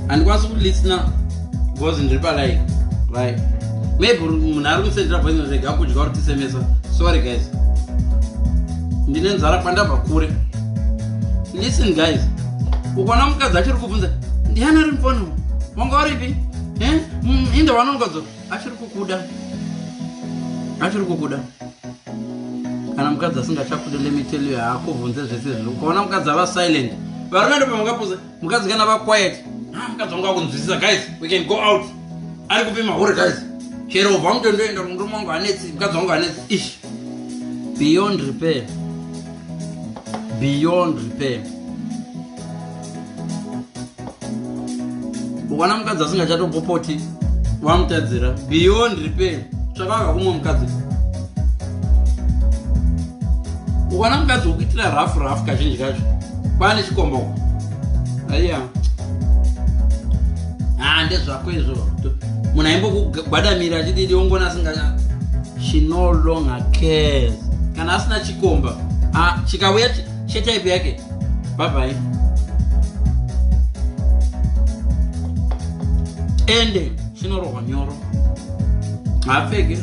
handikwanise kulisina because ndiri palive right maybe munhu ari kumusendera voice note rega kudya kuti tisemesa. Sorry guys, ndine nzara pandabva kure. Listen guys, ukaona mukadzi achiri kubvunza ndiani ari mufoni wanga waripi inde wanongodzo achiri kukuda kana mukadzi asingachakude lemitelio yaakubvunze zvese izvo. Ukaona mukadzi ava silent, varume ndo pamakapuza. Mukadzi kana va quiet, mukadzi wanga kunzwisisa. Guys, we can go out. Ari kupi mahore guys, chero ubva mutondoenda murume wangu anetsi, mukadzi wangu anetsi. Ish, beyond repair. Ukaona mukadzi asingachatopopoti wamutadzira beyond repair, tsvaka kumwe mukadzi. Ukaona mukadzi ukuitira rafu kazhinji kacho pane chikomba uko, aiya ndezvako izvo. Munhu aimbokugwadamira achididi ongona asinga, she no longer cares. Kana asina chikomba chikauya chetaipi yake, bye ende chinorohwa nyoro haapfeke.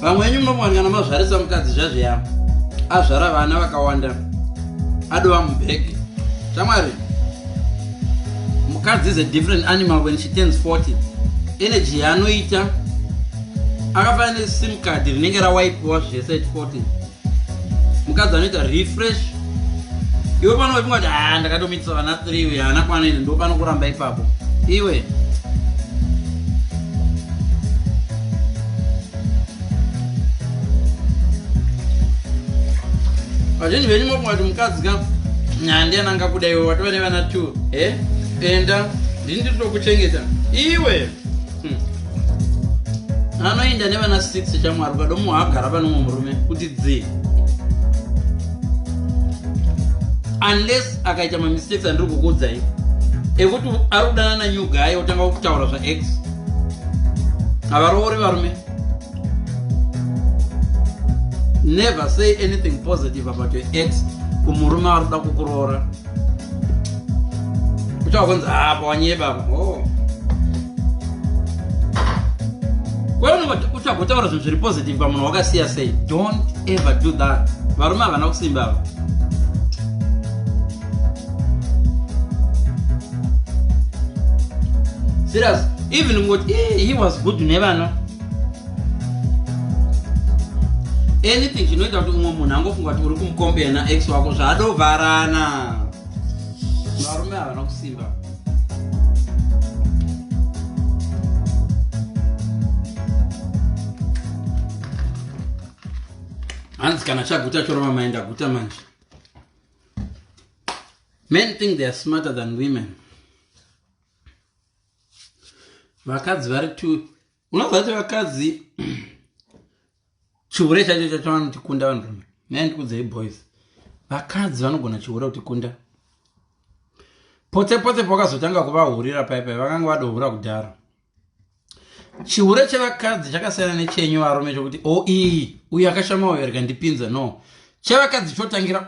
Vamwe venyu munomwana mazvarisa mukadzi zvazviya azvara vana vakawanda adova mubhegi. Shamwari, mukadzi is a different animal when she turns 40. Energy yaanoita akafanana nesim card rinenge rawaipiwa zvese at 40. Mukadzi anoita refresh. Iwe pano wepinga kuti ndakatomitsa vana 3 uye haana kwana ine ndo pano kuramba ipapo. Iwe vazhinji venyu mofunga kuti mukadzi ka ndiani angakuda iwe watova nevana 2 enda ndini nditokuchengeta. Iwe anoenda nevana 6 chamwari ukadomuha agara panomwe murume kuti dzi, unless akaita mamistakes andiri kukudzai ekuti ari kudana na new guy otanga kutaura zvax, havaroori varume. Never say anything positive about your ex kumurume ari kuda kukuroora. Uchakunzi apa wanyeba uchagotaura zvinhu zviri positive pamunhu wakasiya sei. Don't ever do that. Varume havana kusimba ava. Serious, even ngoti he was good nevana. Anything chinoita kuti umwe munhu angofunga kuti uri kumukombera na ex wako zvadovharana. Varume havana kusimba. Hanzi kana chaguta choroma maenda guta manje. Men think they are smarter than women. Vakadzi vari tu unoziva kuti vakadzi chihure chacho chavanotikunda vanhurume. Nai ndikuudzei boys, vakadzi vanogona chihure kutikunda. Pote pakazotanga kuvahurira paipai vakanga vadohura kudhara. Chihure chevakadzi chakasiyana nechenyu varume chokuti iyi uyu akashama uyu rikandipinza. No, chevakadzi chotangira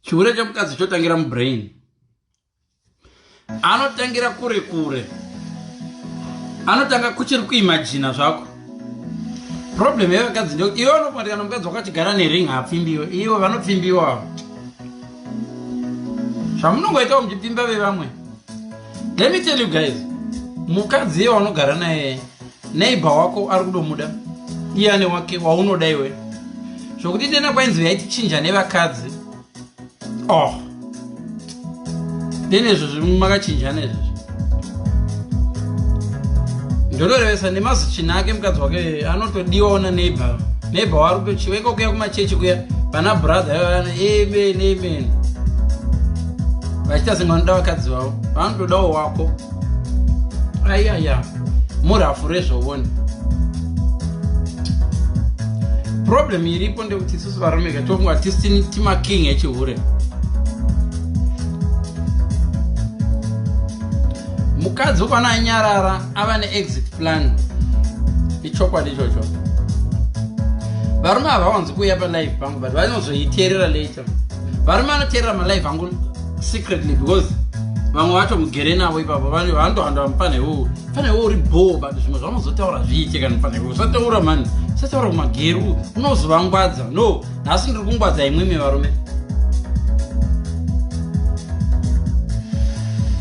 chihure chemukadzi chotangira mubrain. Anotangira kure kure, anotanga kuchiri kuimagina zvako. Problem yevakadzi ndekuti iwe unofanira kana mukadzi wakatigara nering haapfimbiwe, iwe vanopfimbiwa. Zvamunongoitawo muchipfimba vevamwe. Let me tell you guys, mukadzi iye waunogara naye, neighbor wako ari kudomuda, iye ane wake waunoda iwe. Zvokuti tena kwainzi yaiti nevakadzi. Denezvo zvimakachinjana izvozvo. Ndororevesa nemazichina ake mukadzi wake anotodiwaona neighbor wari chiweko kuya kumachechi kuya pana brother amen. Vachita senganoda vakadzi vavo, vanotodawo wako. Ayaya, murafu rezvouona. Problem iripo ndekuti isusu varume tofunga tisi timaking echihure. mukadzi ukwana anyarara ava neexit plan. Ichokwadi ichocho. Varume havawanzi kuuya palive pangu but vanozoiteerera later. Varume vanoteerera malive angu secretly because vamwe vacho mugere navo ipapo vandohanda vamupanewo panewo uri bho but zvimwe zvanozotaura zviite kana panewo usataura mani usataura kumageru unozovangwadza. No, nhasi ndiri kungwadza imwimwe varume.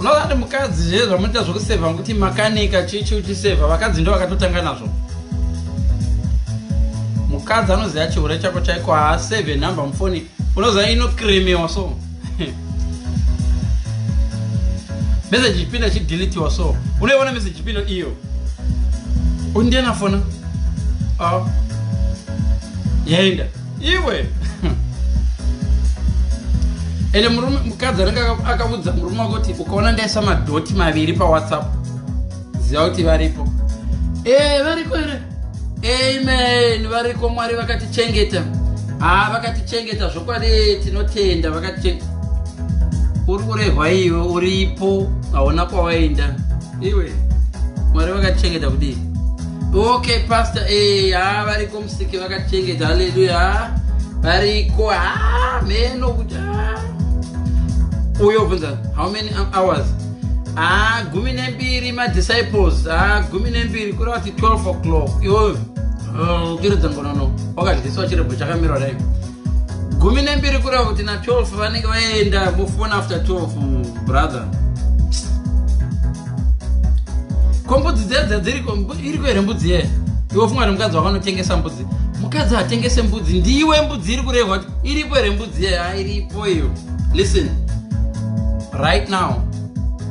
Unoona ndi mukadzi zve zvamuita zvokusevha ngokuti makanika chichi uchisevha vakadzi ndo vakatotanga nazvo. Mukadzi anoziva chihure chako chaiko haasevhe namba mufoni unoziva inokiremiwa so message ipinda chideletiwa so unoiona message ipinda iyo undiena fona yaenda iwe ende murume mukadzi akabudza murume wako kuti ukaona ndaisa madhoti maviri paWhatsApp ziva kuti varipo. Variko ere? Amen. Variko, Mwari vakatichengeta. Vakatichengeta zvokwadi tinotenda vakatichengeta. Uri kurehwa iwe uripo hauna kwawaenda. Iwe Mwari vakatichengeta kudii? Okay pastor, variko musiki vakatichengeta. Hallelujah. Variko meno kuti uyo bvunza how many hours? 12 madisciples 12 kureva kuti 12 o'clock iwoyo uchiridza ngonono wakadyiswa chirebo chakamirwa dai 12 kureva kuti na 12 vanenge vaenda mufone after 12 brother. Kombudzi dzedza dziriko iriko here mbudzi ye iwe funga kuti mukadzi wakanotengesa mbudzi. Mukadzi atengese mbudzi ndiwe mbudzi iri kurehwa kuti iripo here mbudzi ye iripo iyo. Listen, right now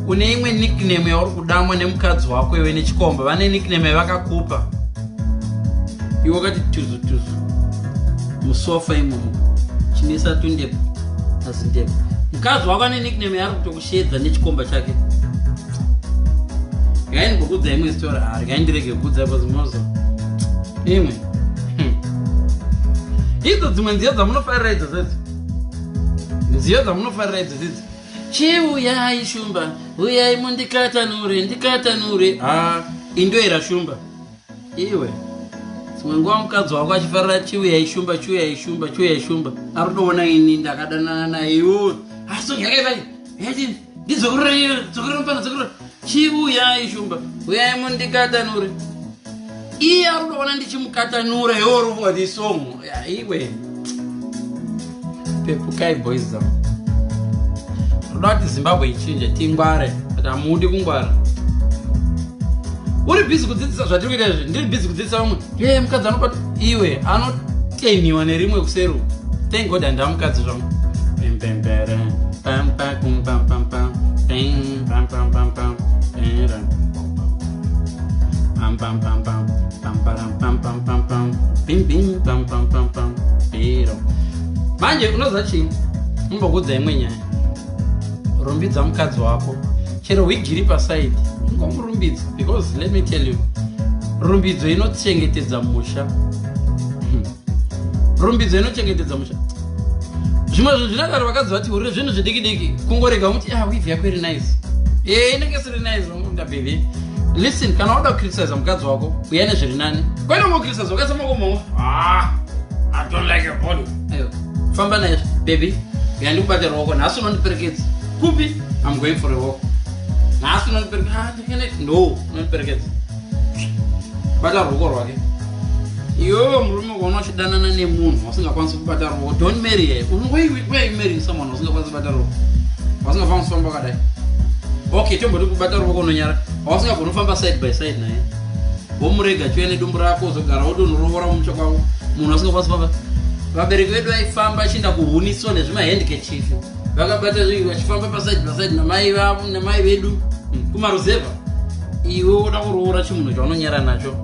une imwe nickname yauri kudamwa nemukadzi wako iwe nechikomba vane nickname yavakakupa iwe wakati tuzu musofa imomo chinesa tundepo azindepo. Mukadzi wako ane nickname yaari kutokushedza nechikomba chake. Gaini kukudza imwe story gaindirege kukudza ipo zimozo imwe idzo dzimwe nziyo dzamunofarira idzo dzedzo nziyo dzamunofarira idzo dzidzi chiuyai shumba uyai mundikatanure indoira shumba. Iwe dzimwe nguva mukadzi wako achifarira chiuyai shumba ari kutoona ini ndakadanana naye iwo asongakaivai ndizokurira chiuyai shumba uyai mundikatanure iye ari kutoona ndichimukatanura iwo uri kufunga kuti isomo. Iwe pepukai boys dzangu. Toda kuti Zimbabwe ichinje tingware kuti hamudi kungwara. Uri busy kudzidzisa zvatiri kuita izvi ndiri busy kudzidzisa vamwe mukadzi anobata iwe anotemiwa nerimwe kusero. Thank God handava mukadzi zvangu. Manje unoziva chii? Unombokudza imwe nyaya. Rumbidza mukadzi wako chero wigiri pasaidi ngomurumbidza because let me tell you rumbidzo inochengetedza musha. Rumbidzo inochengetedza musha. Zvimwe zvinhu zvinogara vakadzi vati uri zvinhu zvidiki kungorega muti wivhi yako iri nice inenge siri nice baby. Listen, kana wada kukriticize mukadzi wako uyane zviri nani kwene mukriticize wakasa makomo I don't like your body. Ayo famba naye baby yandikubata ruoko nhasi unondiperekedza kupi I'm going for a walk. Nhasi unondiperekedza no unondiperekedza bata ruoko rwake. Iwewe murume ukaona uchidanana nemunhu wasingakwanisi kubata ruoko don't marry her. Why are you marrying someone wasingakwanisi kubata ruoko wasingafamba kufamba kadai? Okay, tomboti kubata ruoko nonyara wasingagona kufamba side by side naye womurega chiuya nedumbu rako uzogara wodonorovora mumusha kwavo munhu wasingakwanisi kufamba. Vabereki vedu vaifamba achienda kuhuniso nezvimahandkerchief vakabata vachifamba paside by side namai vavo namai vedu kumaruzevha. Iwe woda kuroora chimunhu chaunonyara nacho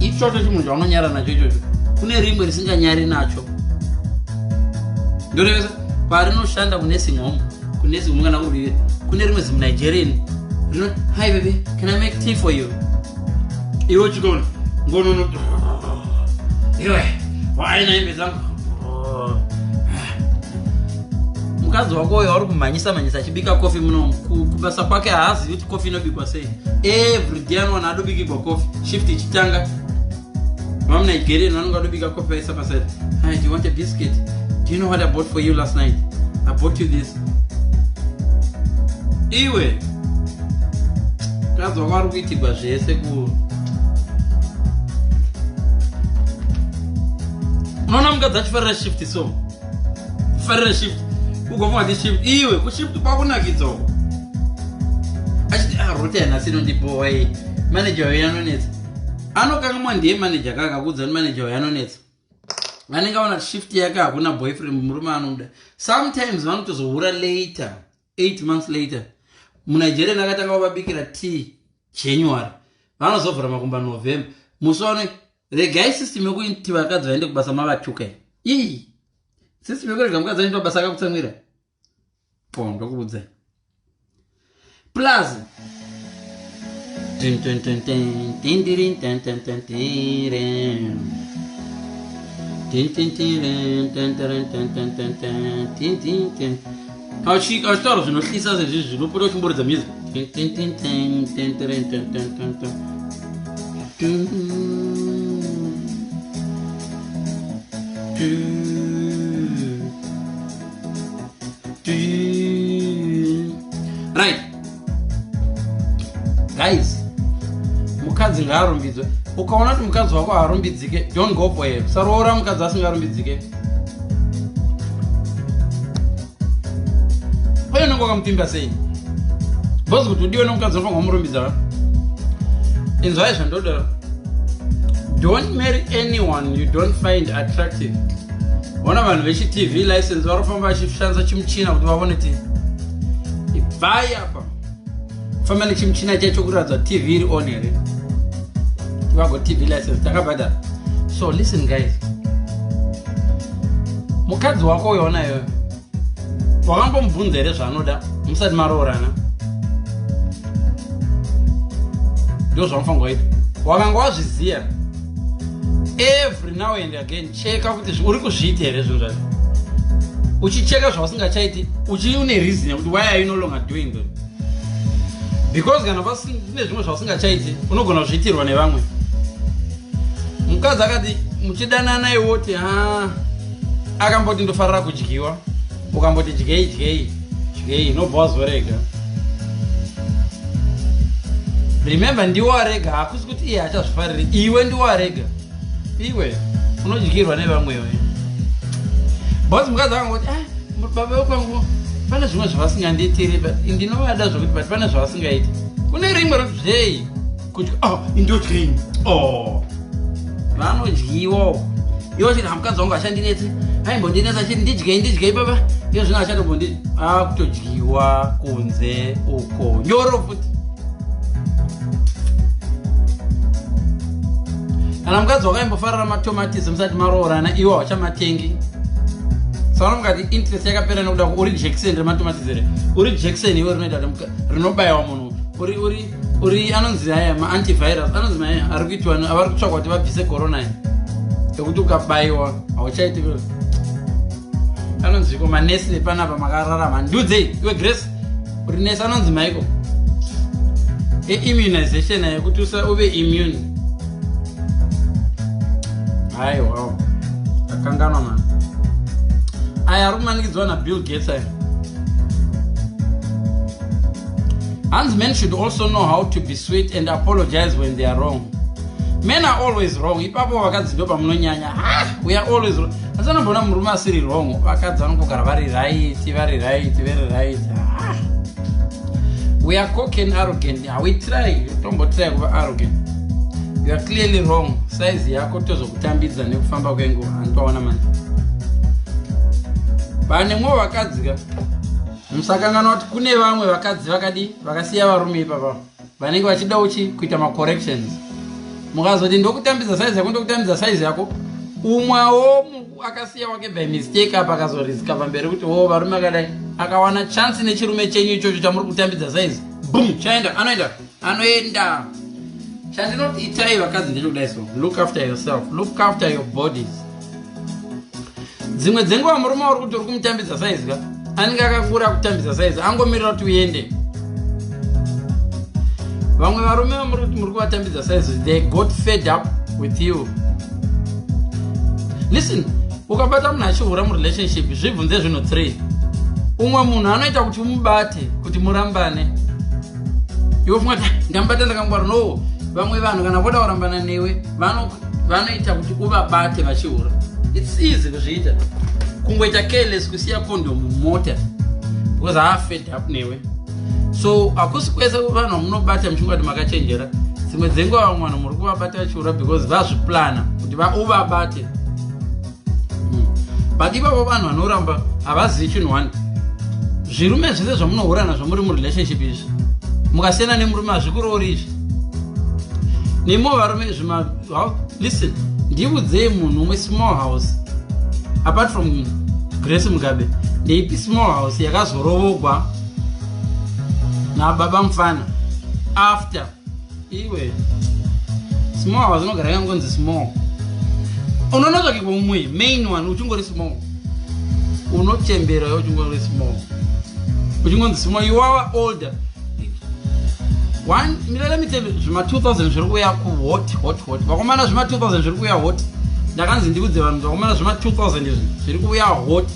ichocho chimunhu chaunonyara nacho ichocho kune rimwe risinganyari nacho ndorevesa parinoshanda kunursing home kunursing home kana kuri kune rimwe zimunigerian rino hi baby can I make tea for you iwe chikona ngonono iwe waina imbe zangu mukadzi wako uyo ari kumhanyisa achibika kofi muno kubasa kwake haazivi kuti kofi inobikwa sei. Every day anowana adobikirwa kofi, shift ichitanga mama Nigerian vanonga adobika kofi aisa paside. Hi, do you want a biscuit? Do you know what I bought for you last night? I bought you this. Iwe mukadzi wako ari kuitirwa zvese unoona mukadzi achifarira shift so farira shift ugofunga kuti shift iwe kushift kwakunakidza uko achiti rota yanhasi inondibowa iyi manager wayo yanonetsa anokangamwa ndiye manager kakakudza kuti manager wayo yanonetsa vanenge vaona kuti shift yake hakuna boyfriend murume anomuda. Sometimes vanotozohura later 8 months later munigerian akatanga vabikira tea January vanozovhura makumba November musaone regai system yekuti vakadzi vaende kubasa mavachuka ii system yekurega mukadzi aenda kubasa akakutsamwira pondo kuudza plus achitaura zvinohlisa sezvizvi zvinopota uchimboridza music right guys, mukadzi ngaarumbidzwe. Ukaona kuti mukadzi wako haarumbidzike, don't go for him. Saroora mukadzi asingarumbidzike. Uye nongo kamutimba sei? Bozi kuti udiwe nomukadzi unofanirwa kumurumbidza. Inzwai zvandodaro. Don't marry anyone you don't find attractive. Ona vanhu vechi TV license varofamba vachifamba chimuchina kuti vaone TV. Ibvai apa. Famba nechimuchina chacho kuratidza TV iri on here. Vago TV license takabhadhara. So listen guys. Mukadzi wako uyoona iyoyo. Wakambomubvunza here zvaanoda musati maroorana. Ndio zvamufanirwa kuita. Wakanga wazviziya. Every now and again cheka kuti uri kuzviita here zvinhu zvacho. Uchicheka zvausingachaiti, une reason yekuti why are you no longer doing that? Because kana pasine zvimwe zvausingachaiti, unogona kuzviitirwa nevamwe. Mukadzi akati muchidanana iwote akamboti ndofarira kudyiwa, ukamboti dyei, nobva wazorega. Remember ndiwe warega, hakusi kuti iye achazvifariri, iwe ndiwe warega. Iwe unodyirwa nevamwewo. Bosi mukadzi akangoti baba wekwangu pane zvimwe zvavasingandiitiri, ndinovada zvokuti but pane zvavasingaiti. Kune rimwe rokuzvei kuti indodyei. Vanodyiwa. Iwo chiti mukadzi wangu achandinetsi, aimbondinetsa chiti ndidyei baba. Iyo zvino achatobondidyi. Kutodyiwa kunze uko. Nyoro futi. Kana mukadzi wakaimbofarira matomatisi musati maroorana, iwo hawachamatengi. Saka mukati interest yakapera nekuda uri jekiseni rematomatisi here. Uri jekiseni iwe rinobayiwa munhu. Uri anonzi haya ma-antivirus. Anonzi maya ari kuitwa avari kutsvaka kuti vabvise corona iyi. Yekuti ukabayiwa hauchaiti viro. Anonziko manesi nepanapa makararama. Ndudzei, iwe Grace. Uri nesi anonzi maiko. Immunization yekuti uve immune. Hai, wow. Akanganwa man. Aya rumanikidzwa na Bill Gates aya. And men should also know how to be sweet and apologize when they are wrong. Men are always wrong. Ipapo vakadzi ndo pamunonyanya. We are always wrong. Asana mbona murume asiri wrong. Vakadzi vanongogara vari right. We are cocky and arrogant. We try. Tombo try kuva arrogant. You are clearly wrong. Size yako tozokutambidza nekufamba kwenguva antoona manje. Pane mwe vakadzi musakangana kuti kune vamwe vakadzi vakasiya varume ipapa vanenge vachida kuita ma-corrections. Mukazoti ndokutambidza size yako umwawo akasiya wake by mistake apa akazorizika pamberi kuti varume akadai akawana chance nechirume chenyu ichocho chamuri kutambidza size, boom, chaenda anoenda. Chandinoti itai vakadzi ndechokudai so, look after yourself, look after your bodies. Dzimwe dzenguva murume uri kuti uri kumutambidza size anenge akakura kutambisa size angomirira kuti uende. Vamwe varume muri kuvatambidza size, they got fed up with you. Listen, ukabata munhu achihura murelationship zvibvunze zvinhu 3. Umwe munhu anoita kuti umubate kuti murambane. Iwe funga ndambata ndakangwara. No, vamwe vanhu kana voda kurambana newe vanoita kuti uvabate vachihura. It's easy kuzviita. Kungoita careless kusiya condom mumota because fed up newe. So akusi kwese vanhu munobata mchingati makachenjera. Dzimwe dzenguva vamwe vanhu muri kuvabata vachihura because vazviplana kuti uvabate. But ivavo vanhu vanoramba havazivi chinhu 1. Zvirume zvese zvamunohura nazvo muri murelationship izvi mukasiyana nemurume hazvikurori izvi. Nemo varume listen, ndiudzei munhu umwe small house apart from Grace Mugabe, ndeipi small house yakazorovogwa nababa Mufana after iwe small house inogara yangonzi small. Unonotsvake kumwe main one uchingori small, unochembera uchingori small, uchingonzi small. You are older. One, let me tell you, zvima 2000 zviri kuya hot. Vakomana zvima 2000 zviri kuya hot. Ndakanzi ndiudze vanhu vakomana zvima 2000 izvi zviri kuya hot.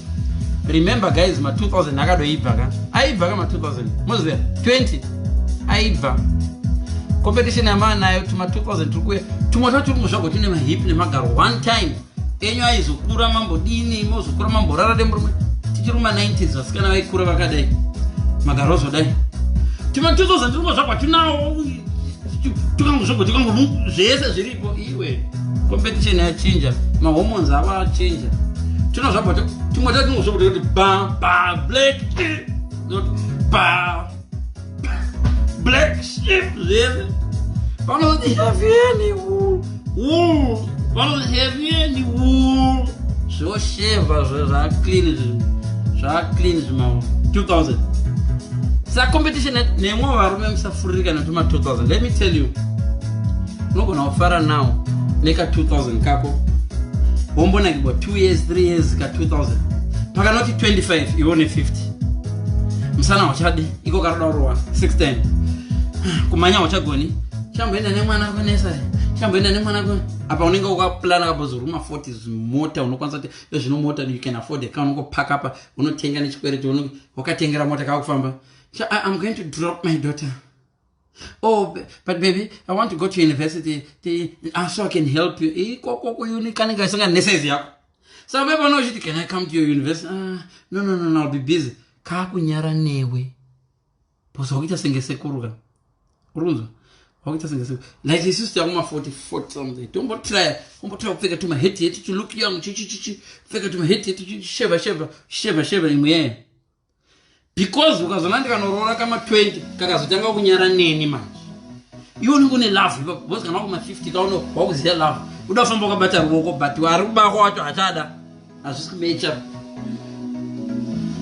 Remember guys, zvima 2000 akadoibva ka. Aibva kama 2000. Moziva 20 aibva. Competition yamanayo tuma 2000 tiri kuya. Tumota turi muzvago tine mahip nemagaro one time. Enyu aizokura mambo dini, mozokura mambo rara demurume. Tichiruma 90s vasikana vaikura vakadai. Magaro zodai. Tuma 2000 tiri muzvago tinawo. Tukangozvago zvese zviripo iwe. Competition yachinja, mahormones ava achinja. Tunozvago tumota tiri muzvago kuti ba black not ba black sheep zvese. Don't have any wool. Don't have any wool. So shave as clean 2000. Sa competition nemo varume musafurika na tuma 2000. Let me tell you. Nogona ofara now neka 2000 kako. Wombona kibo 2 years 3 years ka 2000. Paka noti 25 ione 50. Msana wachade iko karoda 610. Kumanya wachagoni. Chamboenda nemwana wako nesari. Chamboenda nemwana wako. Apa unenge ukaplana kabozoruma 40 mota unokwanisa kuti zvino mota you can afford it. Kana ungopack apa unotenga nechikwereti wakatengera mota kakufamba. I'm going to drop my daughter. Oh, but baby, I want to go to university. So I can help you. Koko uni kanenga singa nesezi yako. So baby, no shit, can I come to your university? No, I'll be busy. Kakunyara newe. Poso wakita sengesekuruga. Urunzo. Like this used to have 40 something. Don't try to figure to my head to look young. Figure to my head to shiver in my because ukazonandika norora kama 20 kakazotanga kunyara neni manje. You only gonna laugh because kana kuma 50 kauno wakuziya laugh. Udafamba ukabata ruoko but waruba kwacho achada. Azvisikumecha.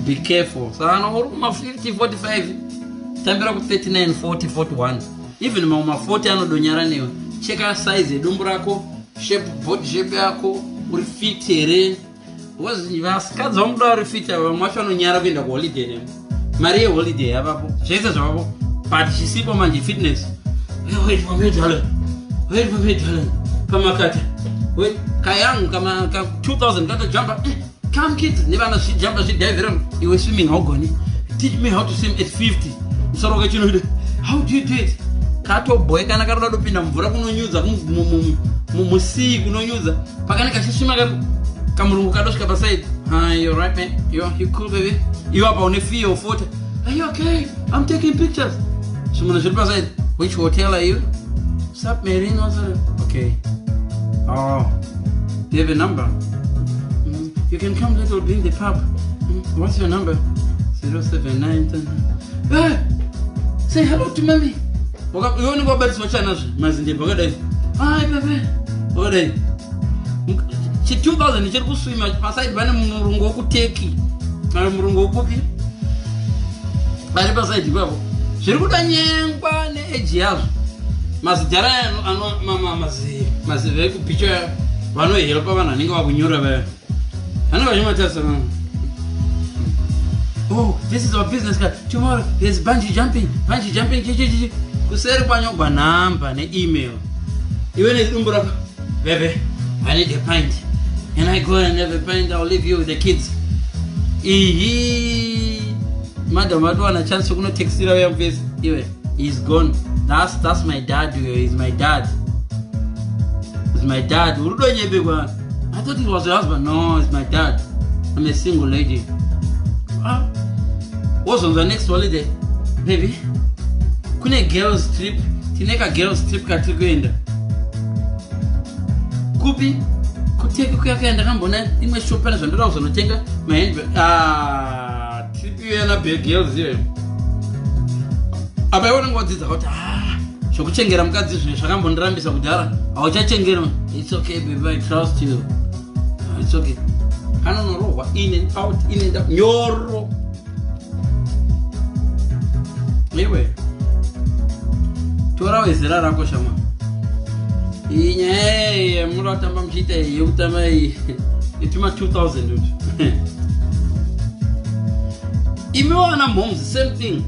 Be careful. Sana uruma 50 45 tambira ku 39 40 41. Even mama 40 anodonyara newe. Cheka size yedumbu rako, shape body shape yako, uri fit here. Because vasikadzi vamuda uri fit vamwacho vanonyara kuenda kuholiday nemo. Mari yeholiday yavapo. Zvese zvavapo. But chisipo manje fitness. Wait for me darling. Pamakata. Wait, kayangu kama 2000 kata jumper. Come kids, nevana jumper dive around. You were swimming hogoni. Teach me how to swim at 50. Msoroga chino. How do you do it? Kato boy kana karoda dopinda mvura kunonyudza mumusii kunonyudza pakane kachishima kamurungu kadoshika paside. You right man? You cool baby? You up on a fee or 40? Are you okay? I'm taking pictures. Someone should paside. Which hotel are you? Submarine also. Okay. Oh, do you have a number? You can come little bring the pub. What's your number? 079. Say hello to mommy. You only go back to my channel, Mazindi Bogadai. Hi, baby. Bogadai. 2000 chiri kuswima paside vane murungu wokuteki kana murungu wokupi vari paside ipapo zviri kutanyengwa neeji yazvo mazidhara mazive ekupicha vanohelpa vanhu vanenge vakunyora vaya vanenge vachimatarisa vanhu. this is our business card. Tomorrow there's bungee jumping. Kuseri kwanyogwa number ne email. Even if umbura, baby, I need a pint. And I go and have a pint, I'll leave you with the kids. Madam, I don't want a chance to go text you away face. He's gone. That's my dad. He's my dad. It's my dad. I thought it was your husband. No, it's my dad. I'm a single lady. What's on the next holiday? Baby, kune girls trip. Tineka girls trip katrikuenda. Kupi? Kuteka kuyakaenda kambona imwe shopana zvandira kuzonotenga mahandbag. Trip yana big girls here. Apa iona ngodzidza kuti zvokuchengera mukadzi zvine zvakambondirambisa kudhara hauchachengera. It's okay baby, I trust you. It's okay. Kanonorohwa in and out nyoro. Iwe tora wezera rako shama inyaya muratamba mchita yekutama ituma 2000 imewana moms same thing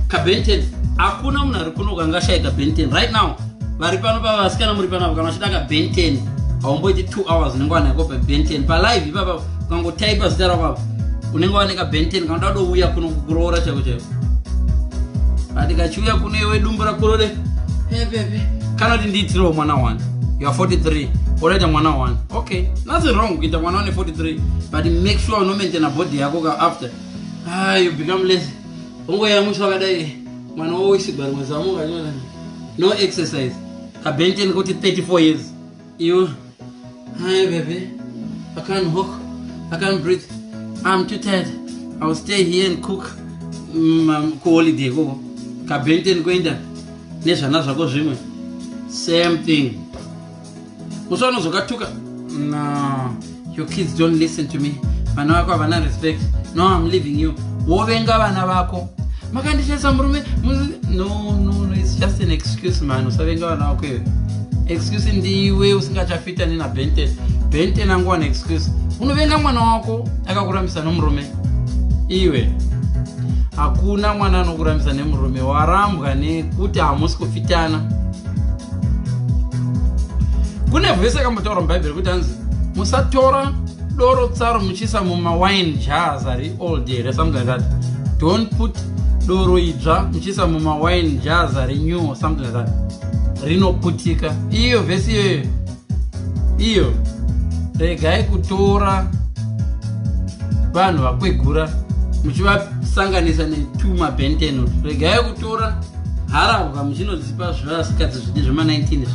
kabenten akuna munhu ari kuno kangashayika benten right now vari pano pavasikana muri pano kana chidaka benten haumboiti 2 hours unenge wanako pabenten palive ipapa ukangotaipa zita rako unenge waneka benten kana dadouya kuno kukuroora chaiko chaiko atikachiuya kune iwe dumbu rakurore hey baby kana kuti ndiitirewo mwana 1 you are 43 unoita mwana 1 okay nothing wrong kuita mwana 1 43 but make sure uno maintain body yako after you become lazy ungoya musho wakadai mwana woisigwa mwezi wamunga no exercise kabenten kuti 34 years you hi baby I can't walk I can't breathe I'm too tired I'll stay here and cook ku holiday go kabenten kuenda nezvana zvako zvimwe same thing usano zokatuka no your kids don't listen to me vana vako havana respect no I'm leaving you wovenga vana vako makandishesa murume no it's just an excuse man usavenga vana vako iwe excuse ndiwe usingachafita nina benten angu ne excuse unovenga mwana wako akakurambisa nomurume iwe hakuna mwana anokurambisa nemurume warambwa nekuti hamusi kufitana. Kune vhesi akambotaura mubhaibheri kuti hanzi musatora doro tsaro muchisa mumawine jars ari all day or something like that. Don't put doro idzva muchisa mumawine jars ari new or something like that. Rinoputika. Iyo vhesi iyo regai kutora vanhu vakwegura muchivasanganisa netuma benten. Regai kutora harabwa muchinodzipa zvasikadzi zvidi zvema19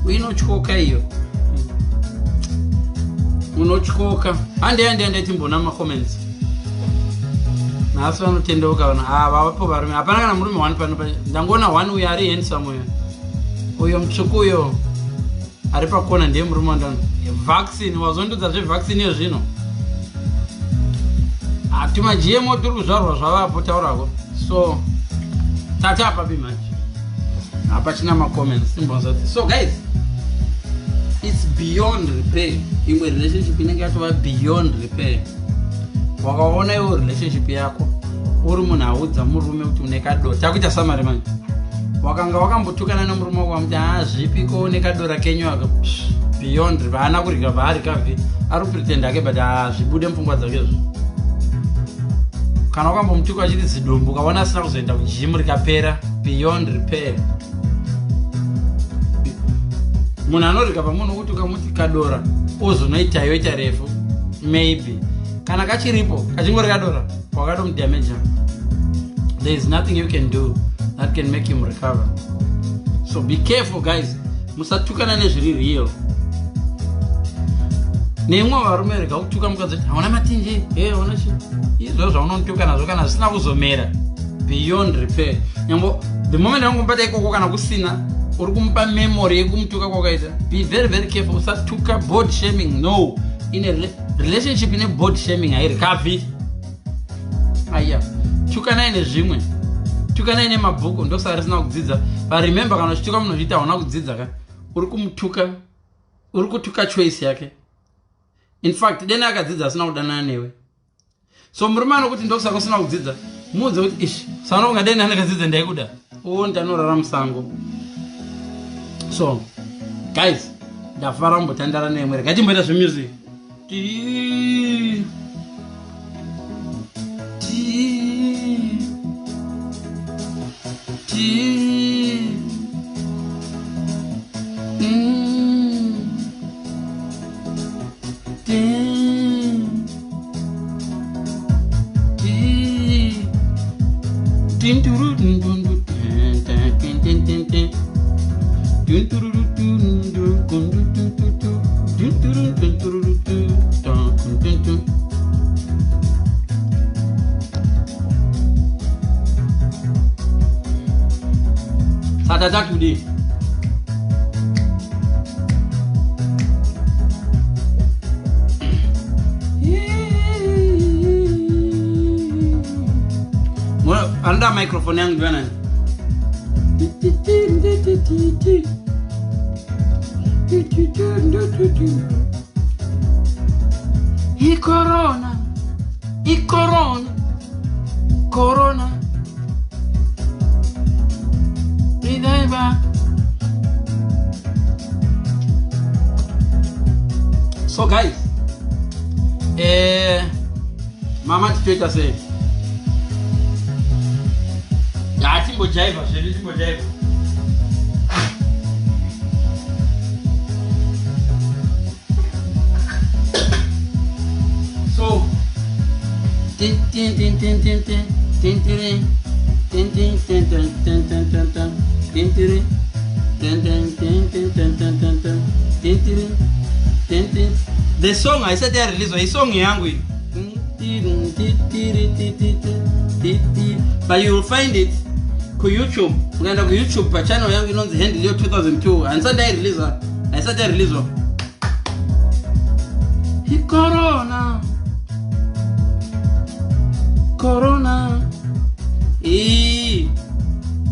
inotyoka iyo unotyoka ande timbona macomments nasi vanotendeuka vana vapo varume hapana kana murume 1 pano ndangoona 1 uyo ari handsome uyo mutsvuku uyo ari pakona ndiye murume wandano vaccine wazondodza zvevaccine iyo zvino tuma GMO turi kuzvarwa zvavapo taurako so tatapa bimanje hapachina macomments simbonzati so guys it's beyond repair. Imwe relationship inenge yatova beyond repair. Wakaona iwo relationship yako uri munhu audza murume kuti une kadora takuita samari manje wakanga wakambotukana nemurume wako wamuti zvipi ko une kadora kenyu aka beyond repair haana kurika paari kavi ari kupretend ake but zvibude mupfungwa dzakezvo kana wakambomutuka achiti zidumbu ukaona asina kuzoenda kujimu rikapera beyond repair. Munhu anorika pamunhu kuti ukamuti kadora ozonoita yoita refu maybe kana kachiripo kachingori kadora wakatomudamaja there is nothing you can do that can make him recover. So be careful guys, musatukana nezviri real. Nemwe varume rega kutuka mukadzi kuti hauna matinje hauna chi izvo zvaunotuka nazvo kana zvisina kuzomera beyond repair. Nyambo the moment angomubata ikoko kana kusina uri kumupa memory yekumutuka kwakaita. Be very very careful. Usatuka body shaming. No, in a relationship in a body shaming hairikapi. Aya tukana ine zvimwe tukana ine mabhuku ndokusaka risina kudzidza but remember kana uchituka munhu zvita hauna kudzidza ka uri kumutuka uri kutuka choice yake. In fact dena akadzidza asina kudanana newe So murume anokuti ndokusaka usina kudzidza muudze kuti ish sana ungadai ndandakadzidza ndaikuda ndanorara musango. So guys, ndafara mbotandara nemwe, regai timboita zvemusic. Saturday today. Anda microphone yangu bwana. Corona. So guys, mama Twitter say, ya timbo jaiva, timbo jaiva. So, the song I said there release a song yangu, but you will find it ku YouTube. Unaenda ku YouTube pa channel yangu inonzi handle yo 2002 and Sunday release I said there release corona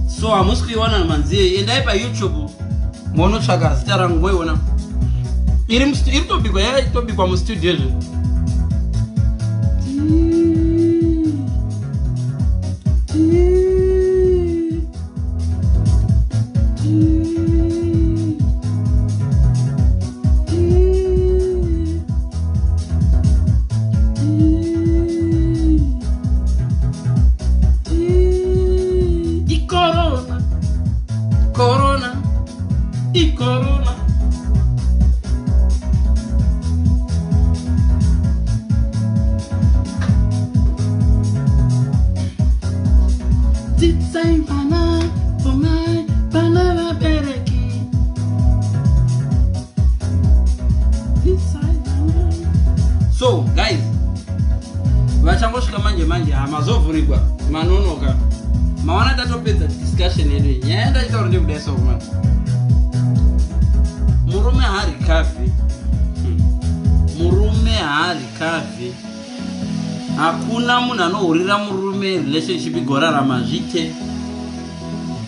so amuskwiwana manzie endai pa YouTube mono tsvaga zita rangu moiona iri tobikwa mustudio izvo. Corona. So guys, vachangosvika manje hamazovhurigwa manonoka mawana tatopedza discussion yedu nyaya ndachitaura ndekudai so man murume haari kafi hakuna munhu anohurira murume relationship igorarama zvite.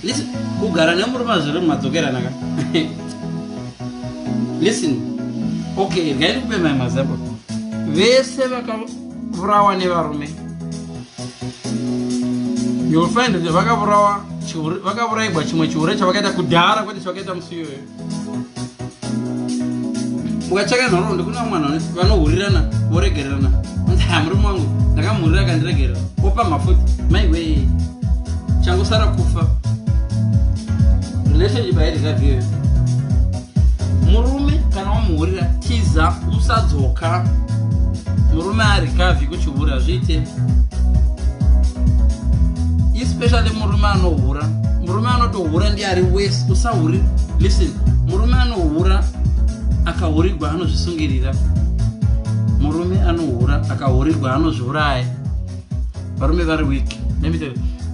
Listen, kugara nemurume zviri madzokeranaka. Listen, okay, regai kupe my example. Vese vakavurawa nevarume, you will find that vakavuraigwa chimwe chiure chavakaita kudhara kwete chavakaita musi iyoyo. Ukacheka nhoroondo kuna mwana vanohurirana voregererana murume wangu ndakamuhurira akandiregerera opa mafuti maiwe changosara kufa. Relationship hairikabhiyo murume kana wamuhurira tiza usadzoka. Murume arikavhi kuchihura zvite, especially murume anohura. Murume anotohura ndiye ari wese usahuri. Listen, murume anohura akahurirwa anozvisungirira. Murume anohura akahurirwa anozviuraya. Varume vari weak.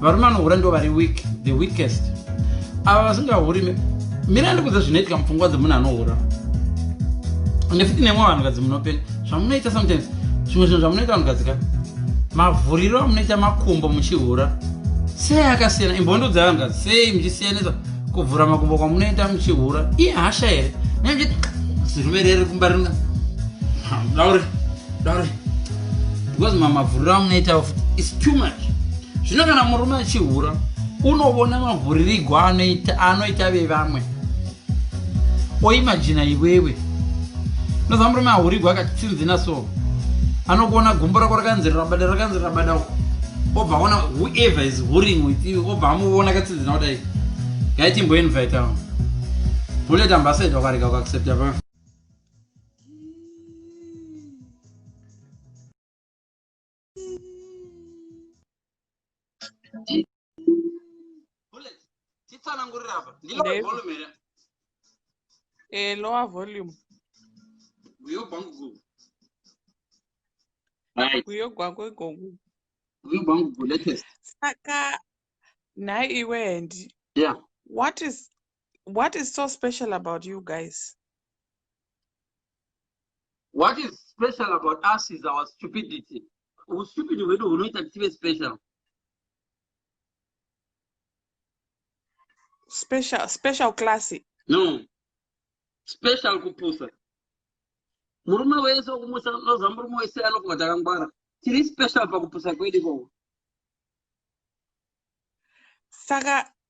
Varume anohura ndo vari weak, the weakest. Ava vasingahuri mirandi kudza zvinoitika mupfungwa dzemunhu anohura. Nefiti nemwe vanhukadzi munopenda zvamunoita sometimes, zvimwe zvinhu zvamunoita vanhukadzika, mavhuriro amunoita makumbo muchihura sei akasiyana. Imbondudza vanhukadzi sei muchisiyanisa kuvhura makumbo kwamunoita muchihura. Iye hasha here nemuchiti zirume riri kumba ringa daure because mamavhurira munoita futi is too much. Zvino kana murume achihura unoona mavhuririgwa anoita vevamwe. Oimagina iwewe noza murume ahurigwa akatsinzina so anokuona gumbo rako rakanzirira bada obva ona whoever is huring with you obva amuona akatsinzina kudai gaiti mboinvite avo bullet ambassador wakarega kuaccepta pa bullet titsanangurira apa ndilo volume lower volume. Uyo bangu. Right. Uyo gwagogo. Uyo bangu latest. Saka na iwe yeah. What is so special about you guys? What is special about us is our stupidity. Our stupidity we don't activate special. Special classy. No. Special kupusa. Murume wese okumusa noza murume wese anokuva takangwara. Tiri special pakupusa kwedu ko.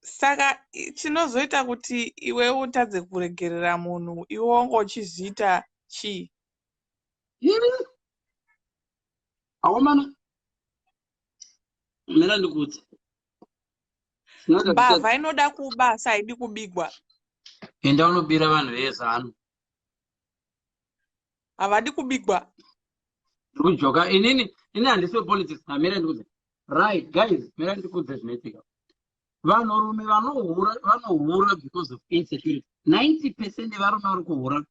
Saka chinozoita kuti iwe utadze kuregerera munhu iwe wangu uchizviita chi? Awamana. Mera ndikuti. Mbavha inoda kubasa haidi kubigwa. Enda unobira vanhu vezano. Havadi kubigwa. Kujoka inini handisi politics na mera ndikuti. Right guys, mera ndikuti zvinoitika. Vanhurume vanohura because of insecurity. 90% varume vari kuhura.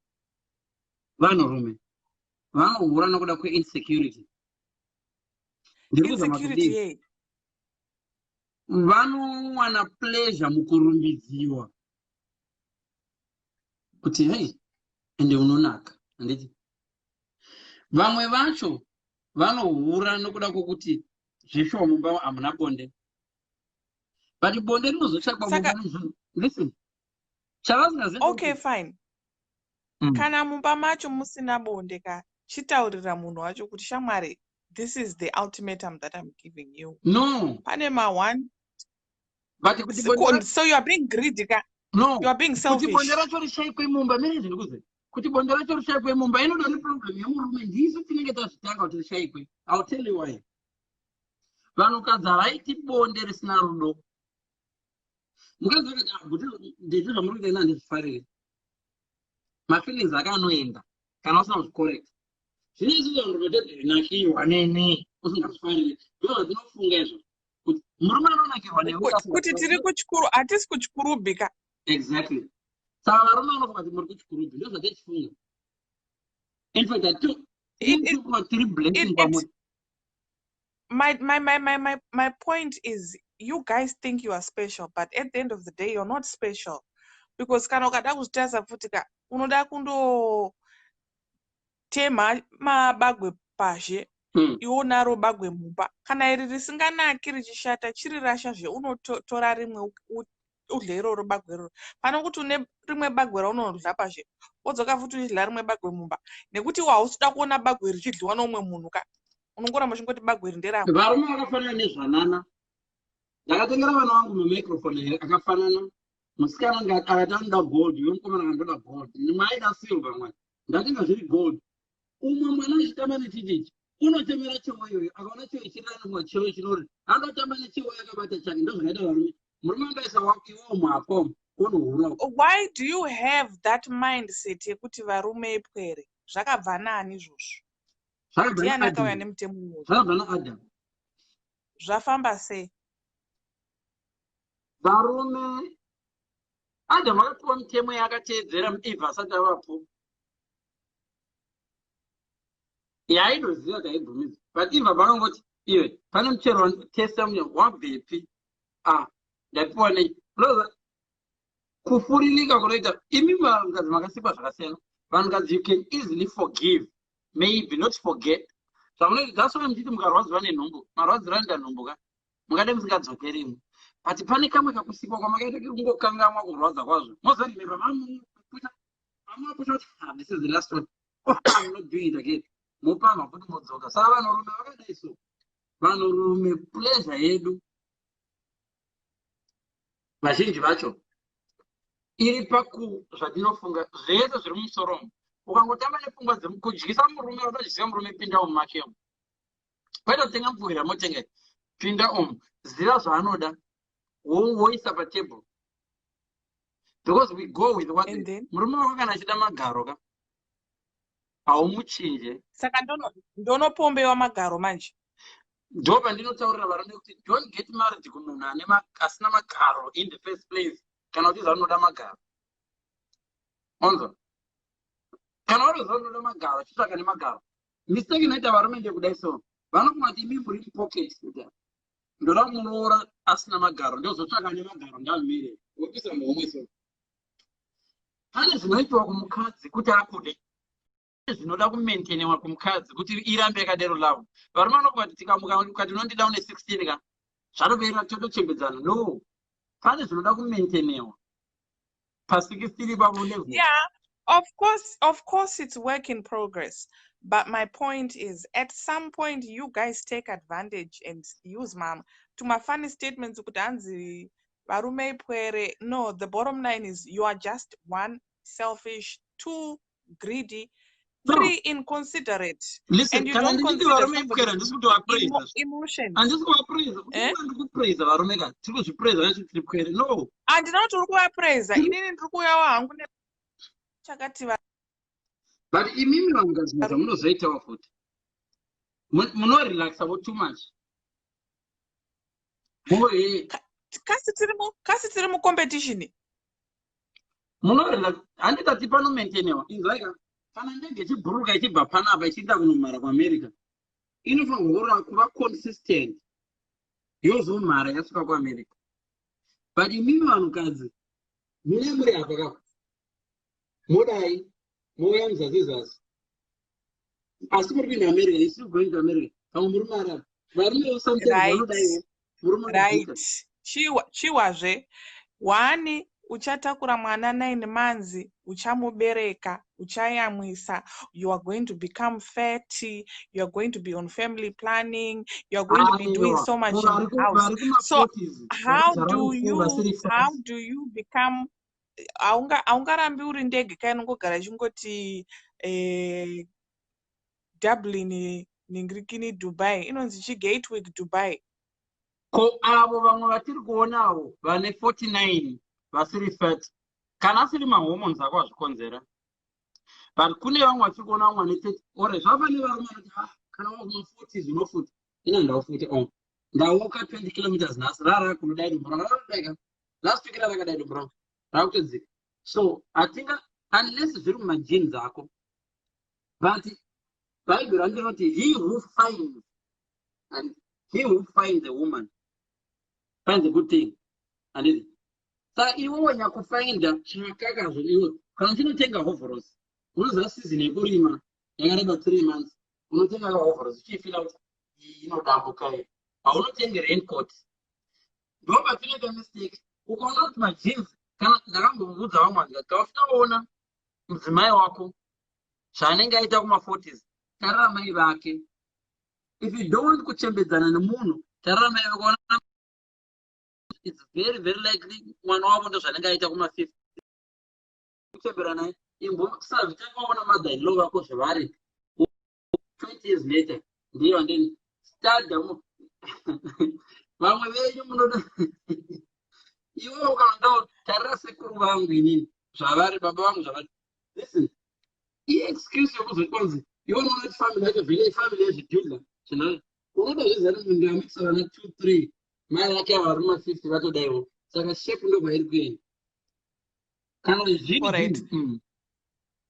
Vanhurume vanohura nokuda kweinsecurity. Insecurity vanowana pleasure mukurumbidziwa. Kuti hey, ende unonaka. Handiti. Vamwe vacho vanohura nokuda kwokuti zvishoma mumba hamuna bonde. But bonde rinozotsvakwa mumba nezvinhu. Listen. Okay, fine. Kana mumba macho musina bonde ka chitaurira munhu wacho kuti shamwari, this is the ultimatum that I'm giving you. No. Pane one. But so you are being greedy ka? No. You are being selfish. Kuti bonde racho rishaikwe mumba mene ndikuze. Kuti bonde racho rishaikwe mumba inoda ni problem yemurume ndiso tinenge tazvitanga kuti rishaikwe. I'll tell you why. Vanhukadzi havaiti bonde risina rudo. Mukadzi akati kuti ndizvo zvamuri kuita handizvifariri. Mafeelings akanoenda kana usina kuzvicorrect. Zvine izvo vanhu vatoti nakirwa nene usingazvifariri. Ndizvo zvinofunga izvo. Kuti murume anonakirwa newe kuti tiri kuchikuru hatisi kuchikurubhika. Exactly. Saka varume vanofunga kuti muri kuchikurubhi ndizvo zvatichifunga. In fact tiri blessing pamwe. My point is, you guys think you are special, but at the end of the day, you're not special. Because kana ukada kuzvitasa futi ka unoda kundo tema mabagwe pashe iwo naro bagwe mumba. Kana iri risinganaki richishata chiri rasha zve unotora rimwe udle iroro bagwe iroro. Pano kuti une rimwe bagwe raunodla pashe wodzoka futi uchidla rimwe bagwe mumba. Nekuti hausuda kuona bagwe richidliwa nomumwe munhu ka unongora machingoti bagwe iri nderako. Varume vakafanana nezvanana. Ndakatengera vana vangu mumicrophone akafanana. Musikana akatanda gold, yomukomana akandoda gold. Mwaida silver mwana. Ndatenga zviri gold. Umwe mwana achitamba nechichichi. Unotemera chewo iyoyo. Akaona chewo chirani mwa chewo chinori. Andotamba nechewo yakabata chake. Ndo zvinoita varume. Murume angaisa wake iwo mwako. Unohura. Why do you have that mindset yekuti varume ipwere? Zvakabva nani izvozvo? Ndiani akauya nemutemo uwowo? Zvakabva naAdam. Zvafamba sei? Varume Adam akapiwa mutemo yakateedzera Eva asati avapo. Yainoziva kaibvumidzwa. But Eva vakangoti iwe pane muchero wanotesta munye wabvepi? Ndapiwa nei? Kufuririka kunoita imi vanhukadzi makasikwa zvakasiyana. Vanhukadzi you can easily forgive, maybe not forget. Zvamunoti that's why muchiti mukarwadziwa nenhumbu, marwadzira nda nhumbu ka mungade musingadzokerimo. But pane kamwe kakusikwa kwamakaita kungokangamwa kurwadza kwazvo. Mozoremember mamuputa kuti this is the last one. I'm not doing it again. mopama kuti modzoka. Saka vanhurume vakadai so, vanhurume pleasure yedu vazhinji vacho iri zvatinofunga zvese zviri mumusoro umu. Ukangotamba nepfungwa kudyisa murume, unodyisa murume, pinda umu make umu. Kwete kutenga mvura motenga, pinda umu, ziva zvaanoda, woisa patable. Because we go with what murume wako kana achida magaro ka haumuchinje. Saka ndonopombewa magaro manje. Ndo pandinotaurira varume kuti don't get married kumunhu asina magaro in the first place. Kana uchizi anoda magaro. Onzo. Kana uchizi anoda magaro, chitsvaka nemagaro. Mistake inoita varume ndekudai so. Vanofunga kuti imi muri pocket kuda. Ndoda munoora asina magaro, ndozotsvaka nemagaro ndamire. Wokisa muhomwe so. Pane zvinoitwa kumukadzi kuti akude. Zvinoda kumaintainiwa kumukadzi kuti irambe yakadero lavo. Varume vanofunga kuti tikamuka ukati unondida une 16 ka. Zvatopera totochembedzana. No. Pane zvinoda kumaintainiwa. Pa 16 babo level. Yeah, of course it's work in progress. But my point is, at some point, you guys take advantage and use to my funny statements. No, the bottom line is you are just 1, selfish, 2, greedy, 3, inconsiderate. Listen, and you don't consider emotion. And just go praise. You praise no. And not to praise. But imimi vangazimaza munozoitawo futi. Munorelaxa too much. Kasi tiri mu competition. Munorelax. Handitati pano maintainiwa. It's like kana ndege ichibhuruka ichibva panapa ichienda kunomhara kuAmerica. Inofanirwa kuva consistent. Yozomhara yasvika kuAmerica. But imimi vanhukadzi mune muri apa ka. Modai Moya mzazizas. Asi muri kuenda America, isi going to America. Kama muri mara. Varume something right. Chiwazve. Wani uchatakura mwana 9 months, uchamubereka, uchayamwisa. You are going to become fatty. You are going to be on family planning. You are going to be doing so much in the house. So how do you become aungarambi uri ndege kai nongogara chingoti Dublin ningirikini Dubai inonzi chi Gatwick Dubai ko avo vamwe vatiri kuonawo vane 49 vasiri fat kana asiri mahormones ako azvikonzera but kune vamwe vatiri kuona vamwe vane 30 ore zvafane varume vanoti kana waguma 40 unofuta ina ndafuta ndawoka 20 kilometers nhasi rara kunodai dumburanga last week rakadai dumburanga. So I think unless zviri mumagenes ako, but Bible randiroti he who finds the woman finds a good thing. And it sa iwe wanyakufinda chakaka zviriwo kana chinotenga hovhorosi unoziva season yekurima yakareba 3 months unotenga hovhorosi uchifila kuti inodambuka haunotengi raincoat. Ndo patinoita mistake ukaona kuti majeans kana ndakambobvunza vamwe ndikati wafikaona mudzimai wako zvaanenge aita kuma40s tarira mai vake. If you don't kuchembedzana nemunhu tarira mai vake ona it's very very likely mwana wavo ndo zvaanenge aita kuma50 kuchembera naye imbosa zvichakaona madailo vako zvevari 20 years later ndiyo andeni stardom vamwe venyu munoda iwe ukaenda tarira sekuru vangu inini zvavari baba vangu zvavari. Listen, excuse yokuzoti iwe unoona kuti family yacho vile family yezvidhudha zvino unoda zvizari munhu yamikisa vana 2-3 mai vake vari ma50 vatodaiwo saka shepu ndo kwairi kuenda kana zviri.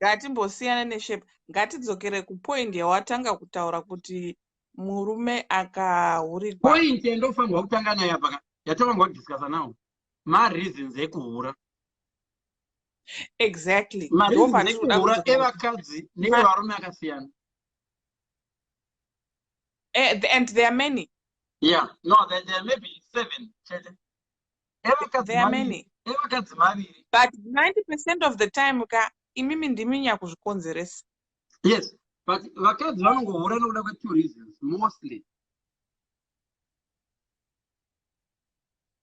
Ngatimbosiyana neshepu, ngatidzokere kupoint yawatanga kutaura kuti murume akahurikwa. Point yandofanirwa kutanga nayo apa yatavangwa kudiscussa nawo mareasons ekuhura. Exactly. Mareasons ekuhura evakadzi nevarume akasiyana. And there are many. Yeah, no, there may be 7. There are many. But 90% of the time imimi ndimi nyakuzvikonzeresa. Yes, but vakadzi vanongohura nokuda kwe2 reasons mostly.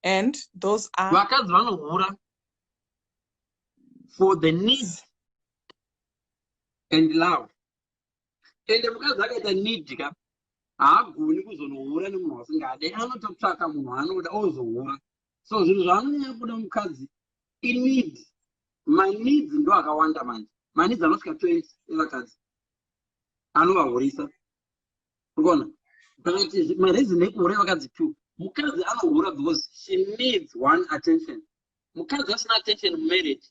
And those are Vakadzi vanohura for the need and love. And mukadzi akaita need ka haagoni kuzonohura nemunhu wasingade, anototsvaka munhu anoda ozohura. So zvinhu zvaanonyanya kuda mukadzi ineed. Maneeds ndo akawanda manje. Maneeds anosvika 20 evakadzi anovahurisa. Ukaona pakati mareason ekuhura evakadzi 2, mukadzi anohura because she needs one attention. Mukadzi asina attention mumarriage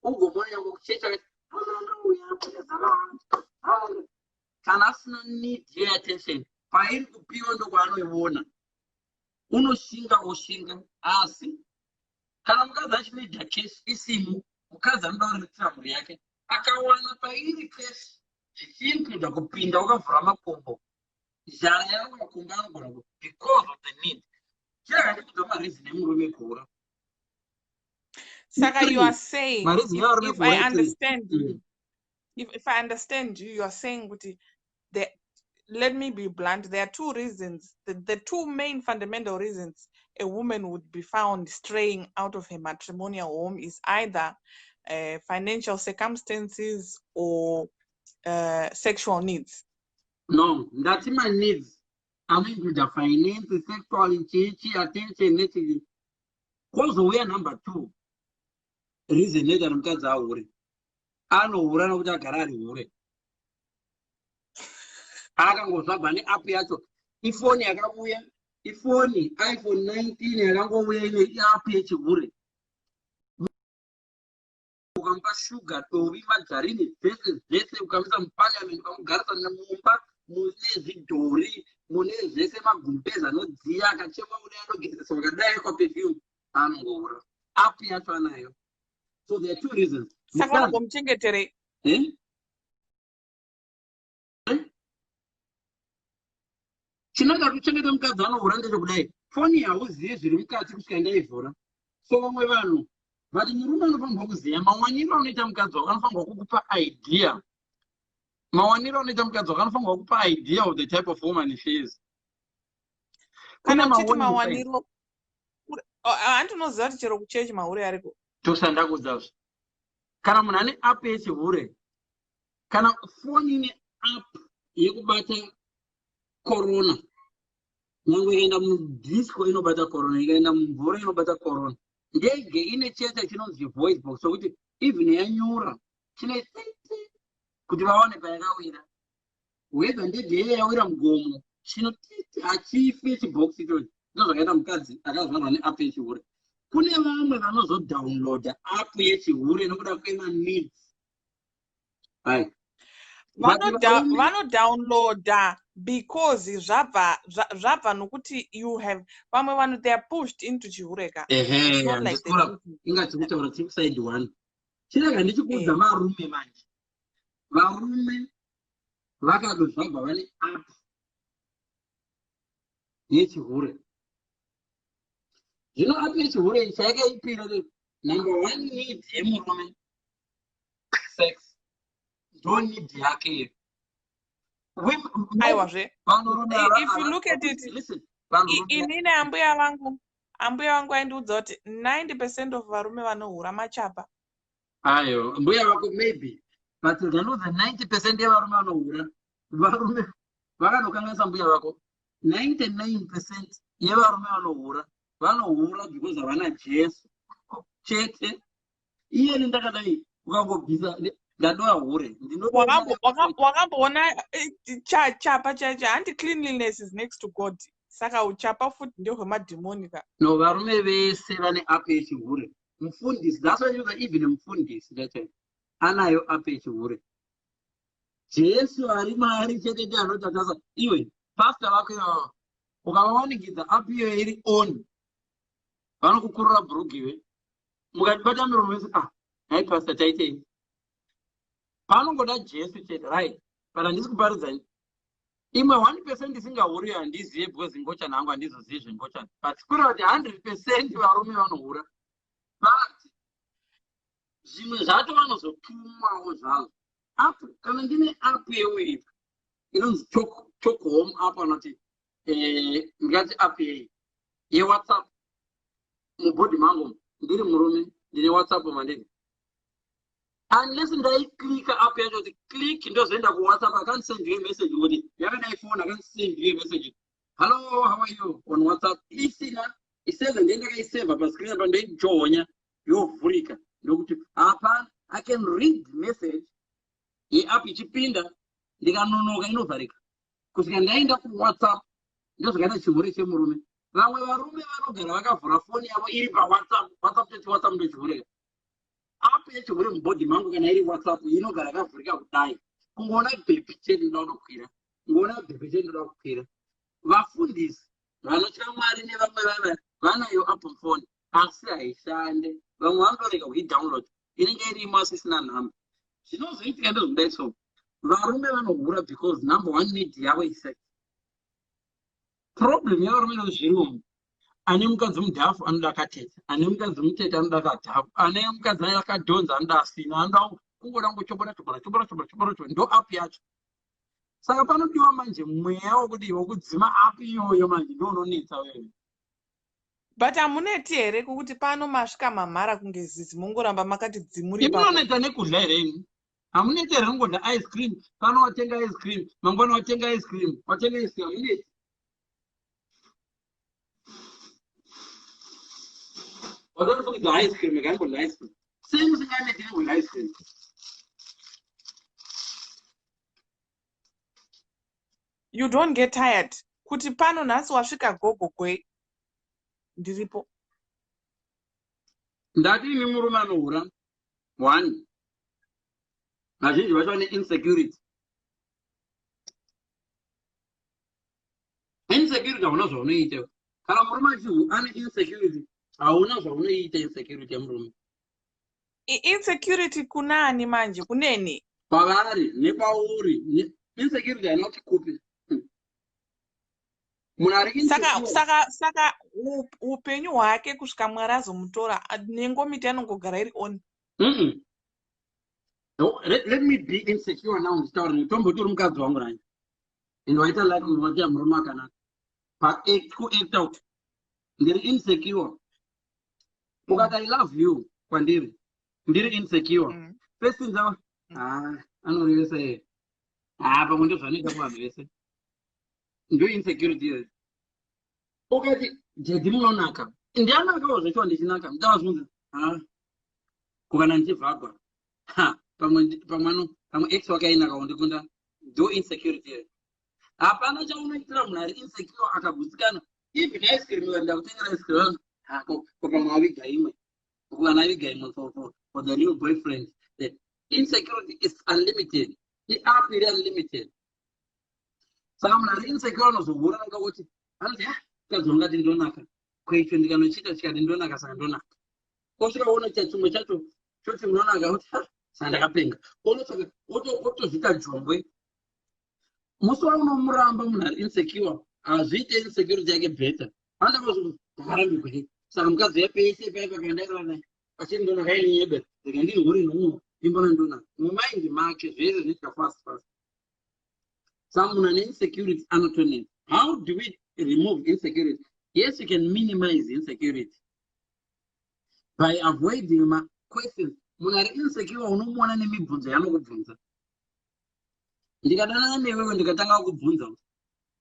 ugomona yangu kuchecha kana asina need your attention pairi kupiwa ndo kwaanoiona unoshinga oshinga. Asi kana mukadzi achinoita cash isimu, mukadzi anoda kuriritira mhuri yake akawana pairi cash zvichiri kuita kupinda wakavhura makombo zhara yaro makombo anogona because of the need. Chakandikudza mareason emurume kuhura. Saka, you are saying, if I understand you, if I understand you, you are saying that, let me be blunt, there are 2 reasons. The 2 main fundamental reasons a woman would be found straying out of her matrimonial home is either financial circumstances or sexual needs. No, that's my needs. I mean, with the finance, sexual, attention, anything. Also, we are number 2. Reason that mukadzi ahure anohura nokuti agara ari hure akangozvabva neapp yacho. Ifoni yakauya, ifoni iPhone 19 yakangouya ine app yechihure. Ukamupa sugar dovi majarini zvese ukamisa muparliament ukamugarisa nemumba mune zvidhori mune zvese magumbezi anodziya akachema une anogezesa wakadai kwa perfume anongohura. App yacho anayo. So there are 2 reasons. Saka vanogomchengetere. Chinoda kuchengeta mukadzi anohura ndechekudai foni hauzivi zviri mukati kusvika ndaivhura. So vamwe vanhu vati murume anofanirwa kuziva mawaniro anoita mukadzi wako, anofanirwa kukupa idea. Mawaniro anoita mukadzi wako anofanirwa kukupa idea of the type of woman she is. Kana uchiti mawaniro handinoziva kuti chero kuchechi mahure ariko. Tosanda kudzazvo. Kana munhu ane app yechihure, kana foni ine app yekubata corona, nyangwe ikaenda mudisco inobata corona, ikaenda mumvura inobata corona. Ndege ine chete chinonzi voice box sokuti even yanyura chine kuti vaone payakawira. Whether ndege yawira mugomo chino achife chibox ichochi. Ndo zvakaita mukadzi akazvarwa neapp yechihure. Kune vamwe vanozodownloada app yechihure nokuda kwemaneeds. Vanodownloada because zvabva nokuti you have vamwe vanhu they are pushed into chihureka. It's not like ingati kutaura tiri side 1. Chirega ndichikuudza varume manje. Varume vakadozvabva vane app yechihure. Zvino app yechihure chayakaipira number 1 need yemurume sex. Don't need yake. If you look at it, listen, inini ambuya vangu aindiudza kuti 90% of varume vanohura machapa. Ayo, mbuya vako maybe, but the 90% yevarume vanohura. Varume vakanokanganisa mbuya vako. 99% yevarume vanohura because havana Jesu. Chete. Iye ndakadai ukangobvisa ndadoahure. Wakamboona chapa chacho handi cleanliness is next to God. Saka uchapa futi ndio hwemadhimoni ka. No, varume vese vane app yechihure. Mufundisi, that's why you even mufundisi that anayo app yechihure. Jesu ari mari chete ndiye anotakasa. Iwe pastor wako ukavawanikidza app iyo iri on. Vanokukurura bhurugu iwe. Mukatibata miromo yese hai pastor taitei. Panongoda Jesu chete, right? But handisi kuparidza imwe 1% isingahuri handizive because ngochana hangu handizozive ngochana. But kuri kuti 100% varume vanohura. But zvimwe zvacho vanozotumawo zvazvo. app kana ndine app yewe inonzi talk home app anoti ngati app ye WhatsApp mubhodhi mangu ndiri murume ndine WhatsApp mandini unless ndaiclicka app yacho kuti click ndozoenda kuWhatsApp I can't send you a message kuti yakadai phone I can't send you a message hello how are you on WhatsApp isina iseve ndendakaiseva pascreen apa ndeijonya yovhurika ndokuti apa I can read message yeapp ichipinda ndikanonoka inovharika kusvika ndaenda kuWhatsApp ndozvakaita chimhuri chemurume vamwe varume vanogara vakavhura foni yavo iri paWhatsApp ndochivhurika app yechihuri mubhodhi mangu kana iri WhatsApp inogara yakavhurika kudai kungoona bhebhi chendinoda kukwira vafundisi vanotya Mwari nevamwe vanayo app mufoni asi haishande vamwe vanorega kuidownload inenge irimo asisina nhamba zvinozoitika ndezvokudai so varume vanohura because number one need yavo isex problem yavarume ndozvirumu ane mukadzi mudhafu anoda akateta ane mukadzi muteta anoda akadhafu ane mukadzi akadhonza anoda asina anoda kungoda ngochobora ndo app yacho saka panodiwa manje mweya wokudzima app iyoyo manje ndo unonetsa wewe but hamuneti here kukuti pano masvika mamhara kunge zizi mungoramba makati dzimuri imunoneta nekudla here imi hamuneti here kungodla ice cream pano watenga ice cream mangwana watenga ice cream hamuneti wadonofungidza ice cream ikangodla ice cream sei musinganeti nekudla ice cream you don't get tired kuti pano nhasi wasvika gogogwe ndiripo ndati imi murume anohura one vazhinji vacho vane insecurity hauna zvaunoita kana murume ane insecurity hauna zvaunoita insecurity yemurume insecurity kunani manje kuneni pavari nepauri insecurity haina kuti kupi munhu ari insecure saka upenyu hwake kusvika Mwari azomutora nengomiti anongogara iri on let me be insecure now nditaura mutombo uri mukadzi wangu nani ende waita like unovatia murume akanaka kuact out ndiri insecure ukati I love you kwandiri ndiri insecure first thing zava anorevesa here pamwe ndozvanoita kuvanhu vese ndo insecurity here ukati jadi munonaka ndianakawo zvechiwa ndichinaka ndavazvunza kukana ndichivhagwa pamwe ex wakainakawo ndikunda ndo insecurity here hapana chaunoitira munhu ari insecure akagutsikana even ice cream waenda kutengera ice cream pamwe aviga imwe kukana aviga imwe for the new boyfriend the insecurity is unlimited iapp iri unlimited saka munhu ari insecure anozohura akakuti anoti kazongati ndonaka kwecho ndikanochita chikati ndonaka saka ndonaka osvika uona chachimwe chacho choti munonaka kuti saka ndakapenga onotsaka otozvita jombwe musi waunomuramba munhu ari insecure hazviite insecurity yake better andavazoarambikwei saka mukadzi yapese paipakaendairana naye achiri ndonaka ini yebe ndika ndiri huri nomwe imbona ndonaka mumaindi make zvese zvinoita fast saka munhu ane insecurity anotonena how do we remove insecurity? Yes, you can minimize insecurity by avoiding my questions. Munhu ari insecure unomuona nemibvunzo yaanokubvunza. Ndikadana newewe ndikatanga kukubvunza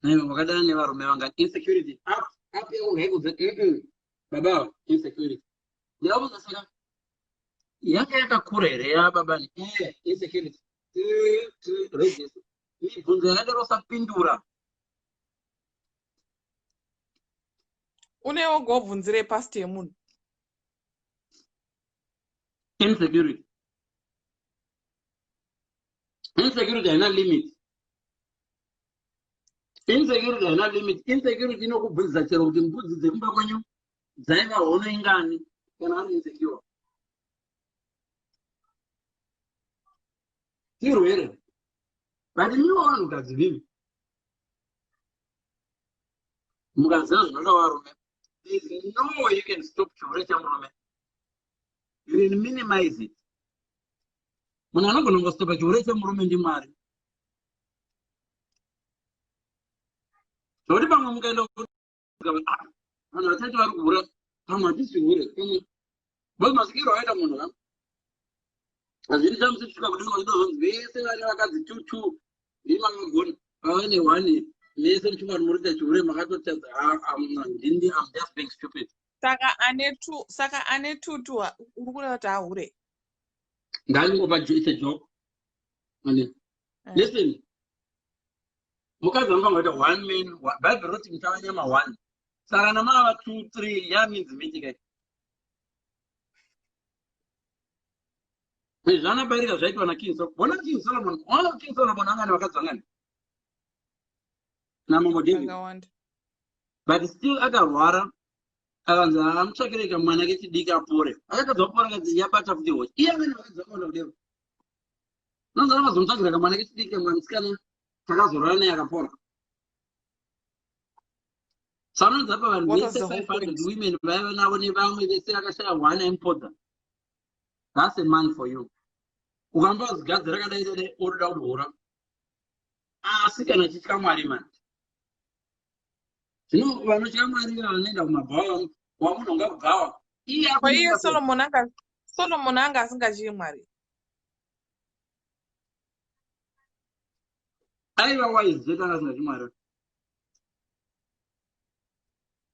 newe wakadana nevarume vanga insecurity app yako ngaikudza baba insecurity ndikabvunza saka yanga yakakura here yababani insecurity register mibvunzo yakadaro sapindura unewo gobvunzire pasti yemunhu insecurity haina limit insecurity inokubvunzisa chero kuti mbudzi dzekumba kwenyu dzaiva hono ingani kana ari insecure tirwere but miwo vanhukadzi vivi mukaziva zvinoda varume there is no way you can stop chirwere chamurume you can minimize it munhu anogona kungostepa chihure chemurume ndimwari. Zvokuti pamwe mukaenda vanhu vatatu vari kuhura pamwe hatisi hure bcause masikiro aita munhu ka hazviri chamusisvika kudenga uchitozonzi vese vane vakadzi 2 ndimakagona vane 1 vese muchinga munoita chihure makatotadza ndindi am just being stupid. Saka ane 2 uri kureva kuti ahure ndangopa it's a joke. Listen, mukadzi vangu vanoita 1 man Bible roti mutava nyama 1 saka namava 2 3 yameans meeting. Zvanabarika zvaitwa naKing Solomon. Bona King Solomon angani vakadzangani naMambo David, but still akarwara akanzi amutsvakire kamwana kechidiki apore. Akatadza kupora kadzi yabata futi hochi iye angani vakadzangana kudero nonzi akazomutsvakira kamwana kechidiki kamwanasikana takazorora naye akapora. Sanonzi apa vanhu vese 500 women vaiva navo nevamwe vese akashaya 1 aimupodza. That's a man for you. Ukambazwi gadzi rakadai dai urida kuhura asi kana chitya Mwari man. Zvino vanotya Mwari vanoenda kumabhawa wamunhu ungabhawa iye Solomon anga asingatyi Mwari. aiva wise zvete anga asingatyi Mwari.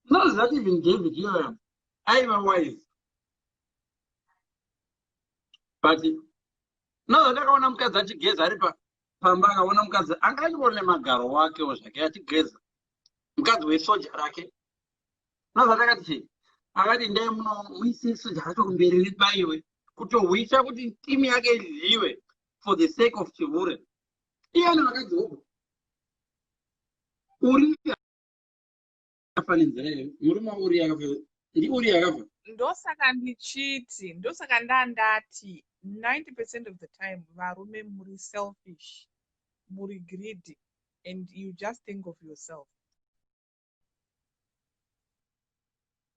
Not that even David here aiva wise. But no, ndakaona mukadzi achigeza ari pamba akaona mukadzi anganyore magaro wakewo zvake achigeza mukadzi wesoja rake. Nozvatakati akati ndai muno muise soja racho kumberi ribayiwe kutohwisha kuti timu yake idliwe for the sake of chihure. Iye ane vakadzi hoko uri akafa nenzira iyo murume uri akafa ndi uri akafa. Ndosaka ndandati 90% of the time varume muri selfish, muri greedy, and you just think of yourself.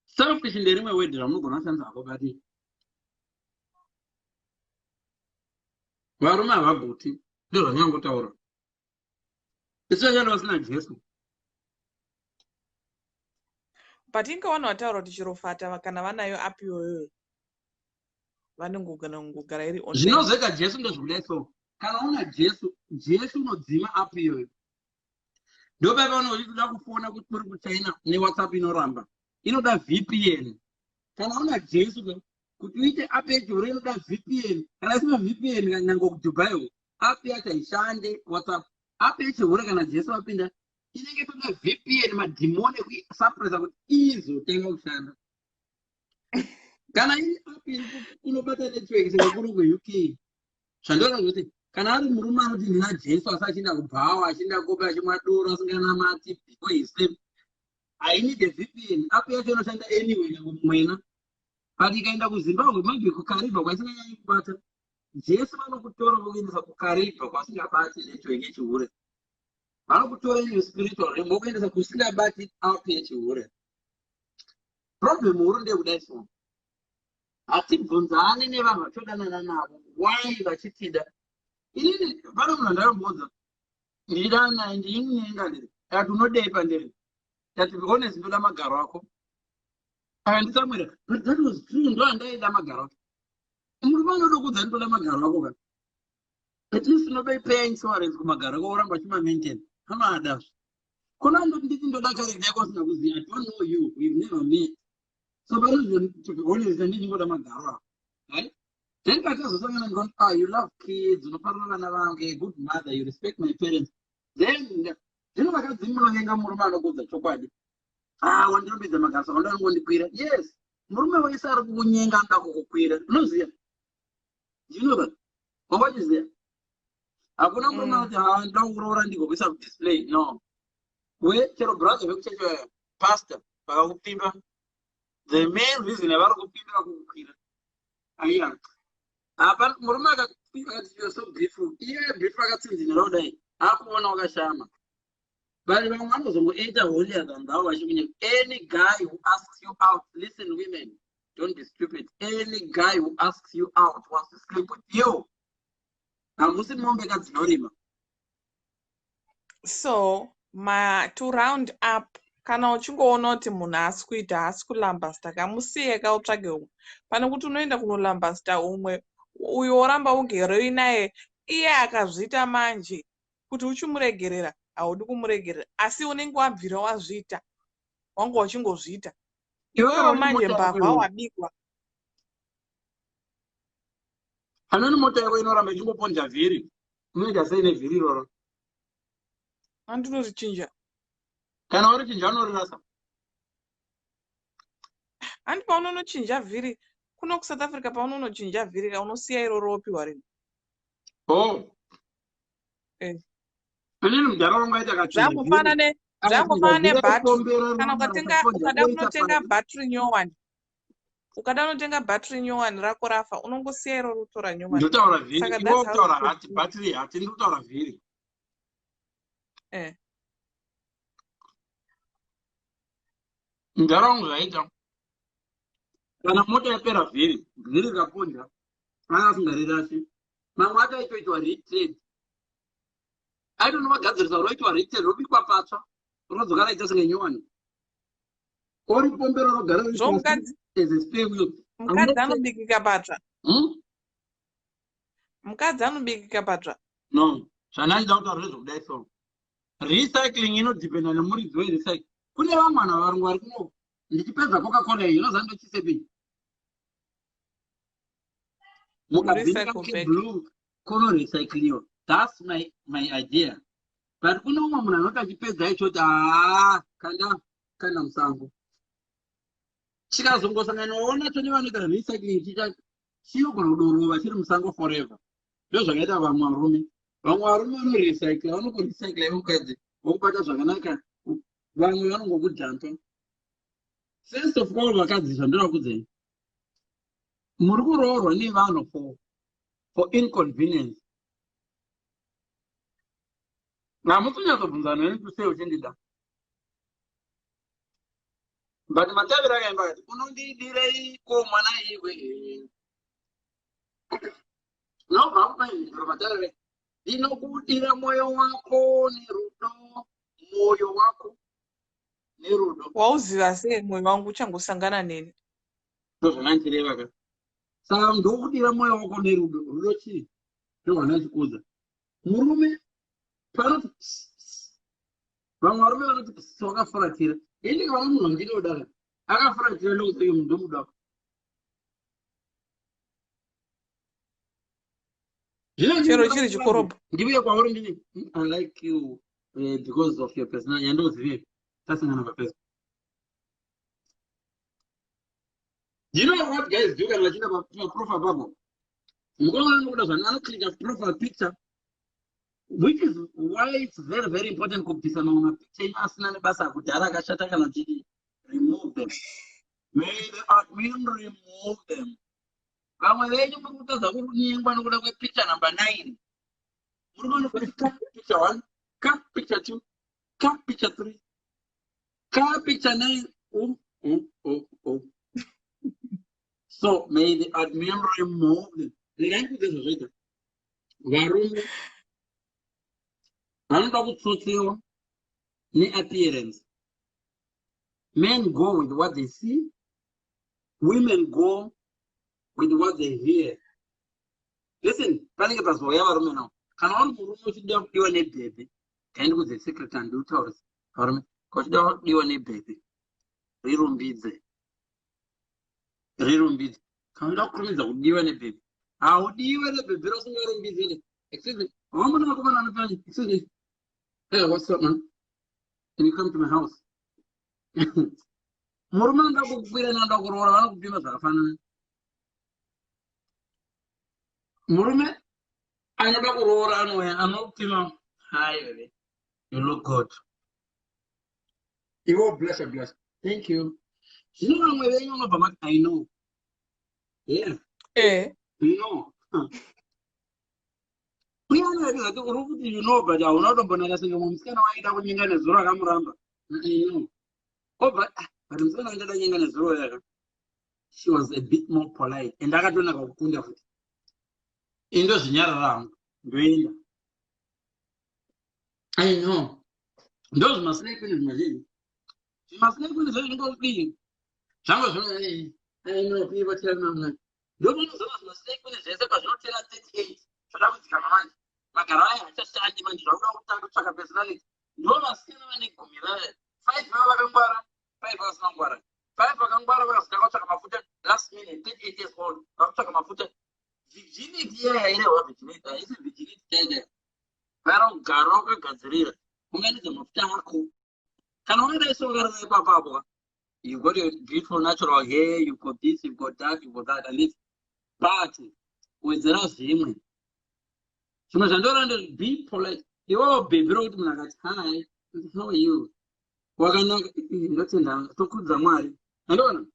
Selfish nderimwe word ramunogona kushandisa apo bati varume havagoti ndozvanyangotaura especially vasina Jesu. But ingawana wataura kuti chirofata kana vanayo api yoyo vanongogana kungogara iri online. Zvinozoita Jesu ndozvokudai so kana una Jesu unodzima api yoyo. Ndopai vaona uchida kufona kuti uri kuChina neWhatsApp inoramba inoda VPN. Kana una Jesu kuti uite api yechihure inoda VPN. Kana isina VPN kanyange kuDubai api yacho haishande WhatsApp. Api yechihure kana Jesu apinda inenge toda VPN madhimoni ekusapresa kuti izotanga kushanda. Kana iri api inobata network sekuru kuUK. Zvandoona kuti kana ari murume anoti ndina Jesu asi achinda kubhawa achinda kopa achimwa doro asinganamati before he sleep, I need a VPN. Api yacho inoshanda anyway mwena. But ikaenda kuZimbabwe maybe kuKaribha kwasinganyanyi kubata. Jesu vanokutora vokuendesa kuKaribha kwasingabati network yechihure. Vanokutora in your spiritual realm vokuendesa kusingabati api yechihure. Problem huru ndeyekudai so hatibvunzane nevanhu vatodanana navo why vachitida. Inini pano munhu ndakambudza ndida naye ndinyenga ndiri ati unodei pandiri ati honest ndoda magaro ako akanditsamwira that was true ndo andaida magaro ako. Murume anodokudza ndoda magaro ako ka at least unobeipaya insurance kumagaro ako uramba achimamaintain amada kona ndoti ndoda kare yako usina kuziva. I don't know you, we've never met. So but to be honest ndichingoda magaro ako right. Then katazosangana ngoni you love kids unofarira vana vangu, a good mother, you respect my parents. Then vakadzi munonyenga murume anokudza chokwadi wandirombidza magaro saka ndangondikwira. Yes, murume wese ari kukunyenga anoda kukukwira. Unoziva ndinoba wawachiziva hakuna murume anoti ndoda kuroora ndigokuisa kudisplay. No, we chero brother vekuchecho pastor vakakupimba, the main reason avari kupindira kukukwira aiya apa murume akapimba akati you're so beautiful. Iye beautiful akatsinzinira kudai akuona wakashama. But vamwe vanozongoita holier than thou vachimunyeka. Any guy who asks you out, listen women, don't be stupid. Any guy who asks you out wants to sleep with you. hamusi mombe kadzinorima. So to round up, kana uchingoona kuti munhu haasi kuita haasi kulambasta, kamusiye kautsvage umwe. Pane kuti unoenda kunolambasta umwe uyo oramba ugerewi naye, iye akazviita manje kuti uchimuregerera haudi kumuregerera, asi unenge wabvira wazviita, wanga uchingozviita. Iwewo manje mbavha wabigwa. Hanoni mota yako inoramba ichimboponja vhiri, unoita sei nevhiri iroro? Andinozvichinja. Kana urichinja unorirasa. Handi paunonochinja vhiri, kuno kuSouth Africa paunonochinja vhiri unosiya iroro wopiwa rinhu. Oh. Inini mudhara wangu aita kachinja vhiri. Zvangofana nebhatri. Kana ukada kunotenga bhatri nyowani. Ukada kunotenga bhatri nyowani rako rafa, unongosiya iroro utora nyowani. Ndotaura vhiri, iwe kutaura hati, bhatri hati, ndotaura vhiri. Mudhara wangu zvaita. Kana mota yapera vhiri rikaponja, vanga asingarirasi. Mamwe acho aitoitwa retrade. Aitonogadzirisa roitwa retrade robikwa patsva, rodzoka raita senge nyowani. Oripombera rogara as a spare wheel. Mukadzi anobikika patsva. Mukadzi anobikika patsva. No, zvanaida kutaura nezvokudai so. Recycling inodependa nemuridzi werecycle. Kune vamwe vanhu varungu vari kuno ndichipedza Coca-Cola iyi inoziva ndochisepi. Mukabhinika keblue kunorecycliwa. That's my idea. But kune umwe munhu anoti achipedza ichoti kana musango. Chikazongosanganawo nacho nevanoita recycling chinogona kudorova chiri musango forever. Ndo zvakaita vamwe varume. Vamwe varume vanorecycla, vanorecycla ivo mukadzi vokubata zvakanaka. Vamwe vanongokudhampa. First of all, vakadzi zvandinoda kudzeni. Muri kuroorwa nevanhu for inconvenience. Hamutonyatsobvunzana neni kusei uchindida. But mataviro akaimba kati unondidirei mwana iwe. Nobva kumaindiro mataviro. Ndinokudira moyo wako nerudo, moyo wako nerudo. Wauziva sei mwoyo wangu uchangosangana neni? Ndozvanandireva ka. Saka ndokudira moyo wako nerudo, rudo chii? Ndozvanachikuudza. Murume panoti vamwe varume vanoti wakafuratira. Ini kana munhu ndinodara. Akafuratira ndokuti munhu ndomuda. Chero chiri chikorobo. Ndibuye kwauri ndini. I like you because of your personality. Yandozive. Tasingana papesa. You know what guys do kana vachida profile bubble. Mukona nokuda zvana anoclicka profile picture. Which is why it's very, very important kubvisa mamwe mapicture asina nebasa kudhara akashata kana chidi. Remove them. May the admin remove them. Vamwe venyu muri kutadza kunyengwa nokuda kwepicture number 9. Muri kuona kuti picture 1, picture 2, picture 3, picture 9. So may the admin remove them. Regai kudezvo zvoita. Varume vanoda kutsotsewa neappearance. Men go with what they see. Women go with what they hear. Listen, panenge pazouya varume nawo. Kana uri murume uchida kudiwa nebhebhe, kaende kudze secretary ndiutaurisa. Varume, uchida kudiwa nebhebhe, rirumbidze. Kana uchida kurumidza kudiwa nebhebhe. Haudiwe nebhebhe rosungarumbidze. Excuse me. Vamwe vakomana vanopani. Excuse me. Hey, what's up, man? Can you come to my house? Murume anoda kukwira neanoda kuroora vanokupima zvakafanana. Murume anoda kuroora anopima. Hi, baby. You look good. You will bless. Thank you. You know I'm wearing on about I know. Yeah. You know. You know, but I will not open a single woman's kind of idea when you're going to Zora Ramramba. You know. Oh, but I'm saying I'm going to Zora. She was a bit more polite. And I got to know Kunda. In those Nyara, ndoenda. I know. Those must sleep in his machine. She must sleep in his machine. Some of them, I know people tell me, you don't know, must sleep in his head, but not tell us 38. So that was come on. Macaraya, just starting to talk about personality. No, must kill any communal. 5 hours, 5 hours, no water. 5 hours, last minute, 38 years old. I'm talking about virginity. I know virginity. I isn't virginity. Pero garoka gazrira. Unganiza mafuta yako. Kana unaenda iso garza papa. You got your beautiful natural hair, you got this, you got that, you got that, at least. But with the rest him. So much and be polite. You all baby road like hi. How are you? Wagana ngatenda toku zamari. Ndona.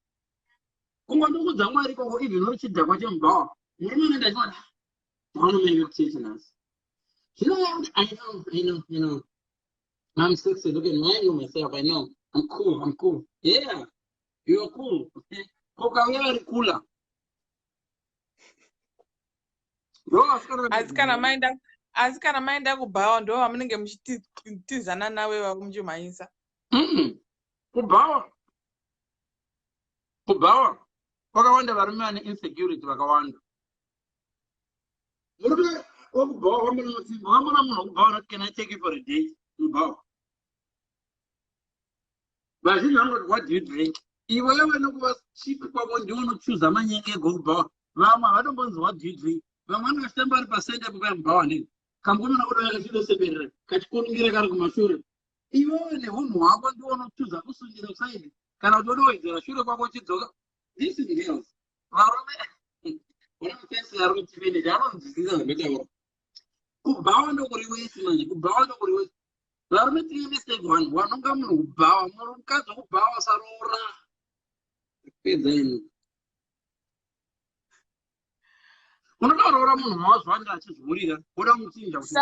Kunga ndugu zamari kwa hivi nochi dakwa jamba. Mimi nenda jwana. Wana mimi teachers. You know. I'm sexy. Look at me, myself. I know. I'm cool. Yeah, you're cool. Kokawera cooler. Asikana maenda kubawa ndo vamunenge muchitizana nawe vakumchimaisa. Kubawa. Vakawanda varume vane insecurity vakawanda. Can I take you for a date? But what do you drink? You will never know what cheap people want to choose a man go bar. Rama, I don't know what do you drink. But 100% of them burning. Come on over to the catch couldn't get a gargamashur. Even a woman, I want to choose a person inside. Can I do it? I should have what you do. This is the house. One of the things I wrote to me, I don't Kubawa no kuriwezi manje, kubawa no kuriwezi. Larme three mistake one ungamu kubawa, murukazo kubawa sarura. Then. Unarora munu mawazo wanda achizurira, ora mutsinja kuti.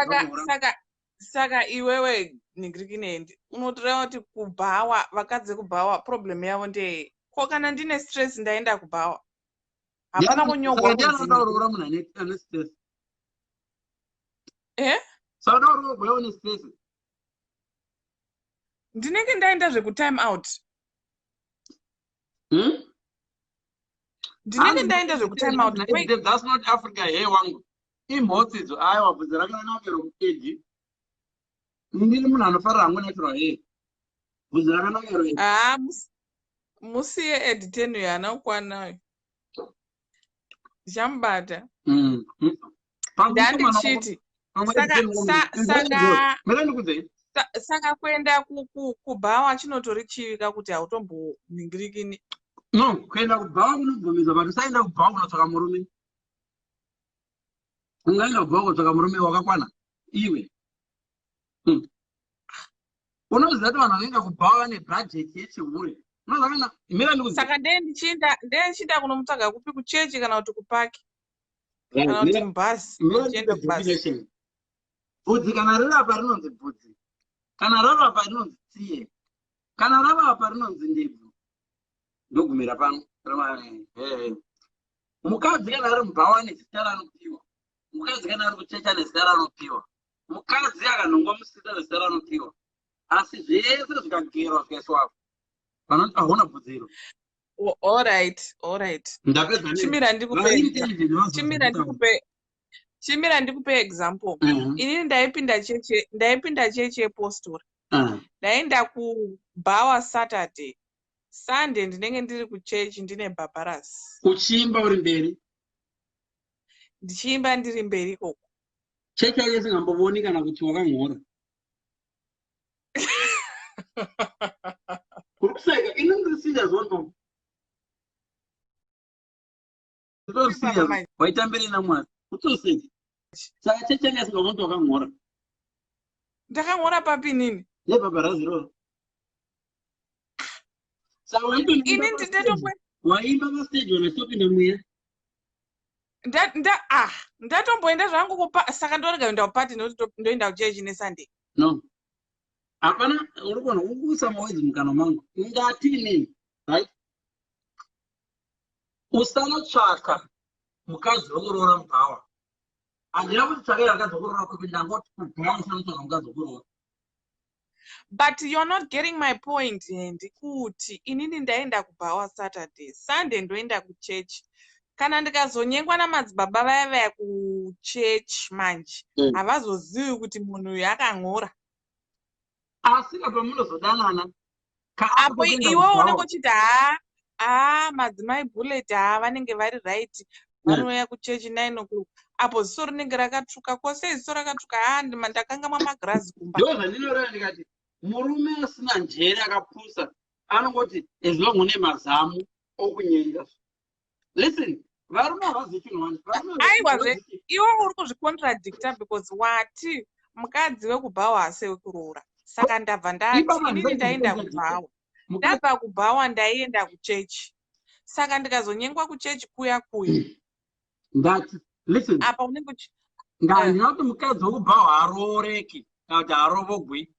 Saka iwewe nigrikinendi. Unotora kuti kubawa, vakadzi kubawa, problem yavo ndeye. Ko kana ndine stress ndaenda kubawa. Hapana kunyogwa kudzi. Unarora munu ane stress. So don't go on stress. Ndinenge ndaenda zveku time out. Ndinenge ndaenda zveku time out. That's not Africa here wangu. Imotsi aiwa buzira kana nakero kukeji. Ndiri munhu anofara hangu natural hair. Buzira kana nakero. Musiye editenu yana kwanayo. Jambata. Ndandi chiti. Saka kuenda kubawa chinotori chivika kuti hautomboningirikini. No, kuenda kubawa kunobvumiza vanhu saenda kubawa kunotsvaka murume. Ungaenda kubawa kunotsvaka murume wakakwana iwe. Unoziva kuti vanhu vanoenda kubawa vane bhajeti yechihure. Saka ndechinda kunomutsvaga kupi kuchechi kana kuti kupaki. Kana kuti mubhazi. Bvudzi kana rirapa rinonzi bvudzi. Kana rarapa rinonzi tsiye. Kana ravapa rinonzi ndebvu. Ndogumira pano. Mukadzi kana ari mubhawa ane zita ranopiwa. Mukadzi kana ari kuchecha nezita ranopiwa. Mukadzi akanongwa musita nezita ranopiwa. Asi zvese zvikagerwa zvikaiswapo. Vanoti hauna bvudziro. All right. Chimira ndikupe example. Ini ndaipinda cheche yepostori. Ndaenda kubawa Saturday. Sunday ndinenge ndiri kuchechi ndine bhabharasi. Uchiimba uri mberi? Ndichiimba ndiri mberi ikoko. Chechi yake singambovoni kana kuti wakang'ora. Kuruseka inonzi serious one. Serious. Waitambiri namwari. Utoseki. Saka chechi yake singambovoni wakang'ora. Ndakang'ora papi nini? Bhabharasi ro. Ini ndinetokwe. Waimba pastage wanachopinda mweya. Ndatomboenda zvangu kupa saka ndorega kuenda kupati ndoenda kuchechi neSunday. No. Hapana urikona ukuisa mawedzi mukana mangu. Ngatini, right? Usanotsvaka mukadzi wokuroora mubhawa. handina kuti tsvakai vakadzokorora kupinda ngoti kubhaya usanotsvaga mukadzokorora. But you're not getting my point, ndikuti inini ndaenda kubhawa Saturday, Sunday ndoenda kuchechi. Kana ndikazonyengwa namadzibaba vaya vaya kuchechi manje, havazozivi kuti munhu uyu akang'ora. Asi pamunozodanana Apo iwe unenge uchiti madzimai bullet vanenge vari right, vanouya kuchechi 9 o'clock. Apo ziso rinenge rakatsvuka, kwose ziso rakatsvuka, ndakanga mamagirazi kumba. Ndo zvandinoreva ndikati murume asina njere akapusa anongoti as long une mazamu okunyenga. Listen, varume havazi chinhu wani. Aiwazve iwe uri kuzvicontradicta because wati mukadzi wekubhawa hase wekuroora. Saka ndabva ndati inini ndaenda kubhawa. Ndabva kubhawa ndaienda kuchechi. Saka ndikazonyengwa kuchechi kuya. Ndati listen. Apa unenge ndinoti mukadzi wekubhawa harooreki kana kuti harovogwi.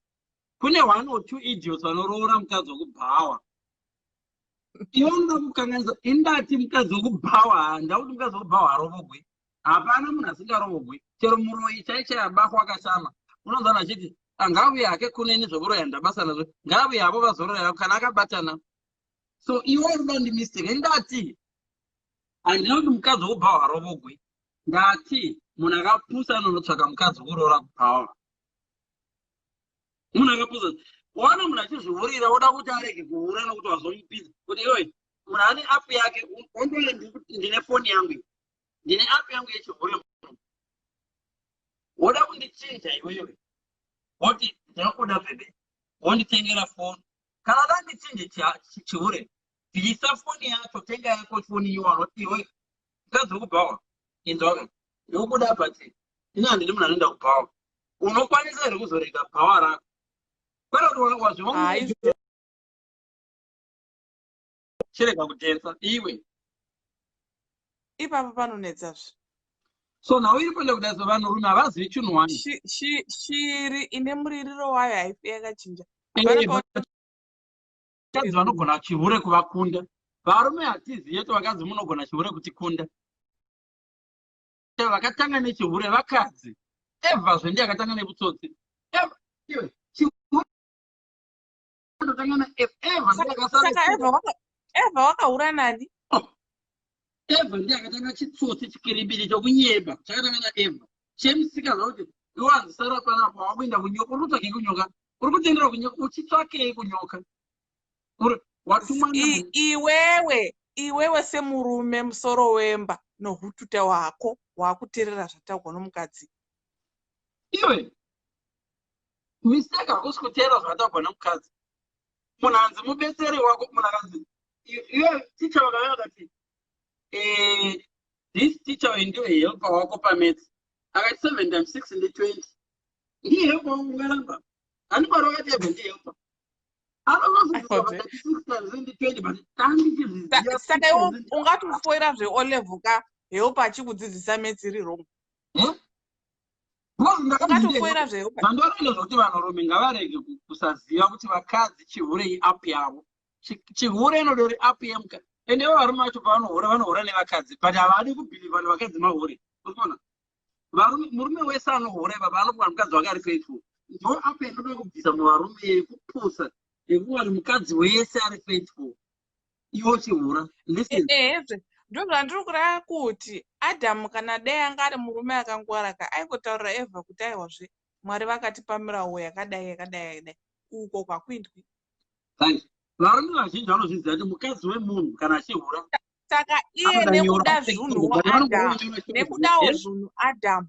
Kune 1 or 2 idiots vanoroora mukadzi wekubhawa. Iwe ndakukanganisa indati mukadzi wekubhawa handakuti mukadzi wekubhawa harovogwi. Hapana munhu asingarovogwi. Chero muroyi chaichai abako akashama. Unonzwana achiti ngauye hake kuneni zvokuroya ndabasa nazvo. Ngauye havo vazoroya kana akabatana. So iwe ruda ndi mistake. Indati handina kuti mukadzi wekubhawa harovogwi. Ndati munhu akapusa anonotsvaga mukadzi wekuroora kubhawa. Munhu akapusa. Wana munhu achizviurira oda kuti arege kuura nokuti wazomupinza. Kuti iwe munhu ane app yake ondole ndine foni yangu. Ndine app yangu yechivhure. Woda kundichinja iwewe. Woti ndinokuda bebe. Wonditengera foni. Kana ndandichinje chivhure. Bvisa foni yacho, tenga yako foni iwano. Iwe mukadzi wekubhawa. Inzwa ndinokuda pati. Ini handidi munhu anoenda kubhawa. Unokwanisa here kuzorega bhawa rako. Chirega kutensa iwe ipapo panonetsazve. So now iri kwenda kudasa vanhurume havazivi chinhu wani. Shiri ine muririro wayo haifi yakachinja. Vakadzi vanogona chivhure kuvakunda. Varume hatizivi yeto vakadzi munogona chivhure kutikunda. Vakatanga nechivhure vakadzi. Eva zvendi akatanga nebutsotsi. Eva iwe Saka Eva wakaura nani? Eva ndiye akatanga chitsotsi chikiribiri chokunyeba chakatanga naEva. Chemusika zvakuti iwanzi sara panapo wakuenda kunyoka. Uri kutsvake kunyoka. Uri kutendera kunyoka. Uchitsvakei kunyoka? Iwewe semurume musoro wemba nohututa hwako hwakuteerera zvataurwa nomukadzi. Iwe mistake hakusi kuteerera zvataurwa nomukadzi. Munhu hanzi mubetseri wako. Munhu akanzi iwe ticha wakauya akati this teacher ndio helper wako pamets. Akati 7 times 6 ndi 20. Ndiye helper wako ungaramba. Anibaro wakati Eva ndiye helper. Saka iwe ungati ufoira zve-O level ka helper achikudzidzisa maths iri wrong. Ungatofoira zve-helper. Zvandoenda zvokuti vanhurume ngavarege kusaziva kuti vakadzi chivhure iapp yavo. Chivhure inodori app yemukadzi. Ende ivo varume vacho vanohura nevakadzi. But havadi kubhiliva nevakadzi mahure. Unoona? Murume wese anohura baba anokuva mukadzi wake ari faithful. Ndo app inoda kubvisa muvarume yekupusa. Yekuva mukadzi wese ari faithful. Ivo chivhura. Listen. Ndo zvandiri kureva kuti Adhamu kana dai anga ari murume akangwara aingotaurira Eva kuti aiwazve Mwari vakatipamirawo yakadai uko kwakuindwi. Thanks. Varume vazhinji vanozviziva kuti mukadzi wemunhu kana achihura. Saka iye nekuda zvinhu Adhamu,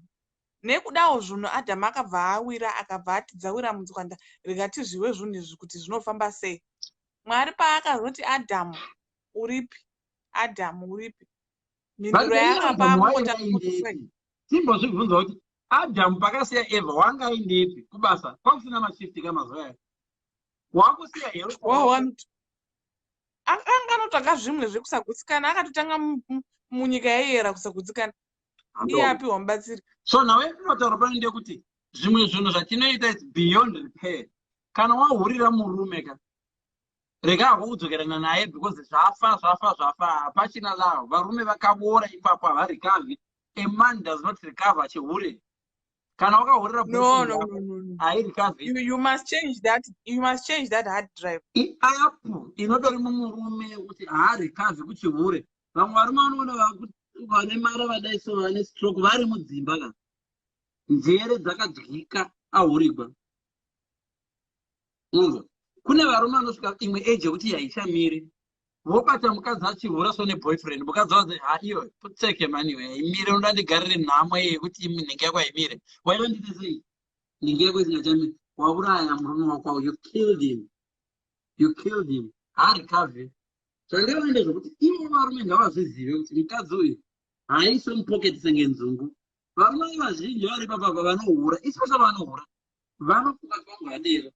nekudawo zvinhu Adhamu akabva awira akabva atidzawira munzwanda rikati zviwe zvinhu izvi kuti zvinofamba sei. Mwari paakazoti Adhamu uripi? Adhamu uripi? Mhinduro yakapa mota kuti timbozvibvunza kuti Adhamu pakasiya Eva wanga aindepi kubasa kwakusina mashifti kamazuva aya. Wakusiya here anganotsvaga zvimwe zvekusagutsikana akatotanga munyika yaiyera kusagutsikana iye apiwa mubatsiri. So nawe inotaura pano ndekuti zvimwe zvinhu zvatinoita is beyond repair. Kana wahurira murume ka rega hakudzokerana naye because zvafa hapachina lavo. Varume vakaboora ipapo havarikavi. a man does not recover chihure. Kana wakahurira No, boyfriend no, yako no, no, no. hairikavhi. You must change that. You must change that hard drive. Iapu inotori mumurume kuti haarikavhi kuchihure. Vamwe varume vanoona vane mari vadai so vane stroke vari mudzimba ka njere dzakadyika ahurigwa. Kune varume vanosvika imwe age yekuti haichamiri vobata mukadzi achihura so neboyfriend mukadzi wazi haiyo puteke mani haimire unoda ndigarire nhamo yekuti nhingi yako haimire waida ndite sei nhingi yako isingachamire wauraya murume wako you killed him haarikavhe zvandivaende zvokuti ivo varume ngavazvizive kuti mukadzi uyu haiso mupoketi senge nzungu. Varume vazhinji vari papapa vanohura especially vanohura vanofunga kuti vangu hadero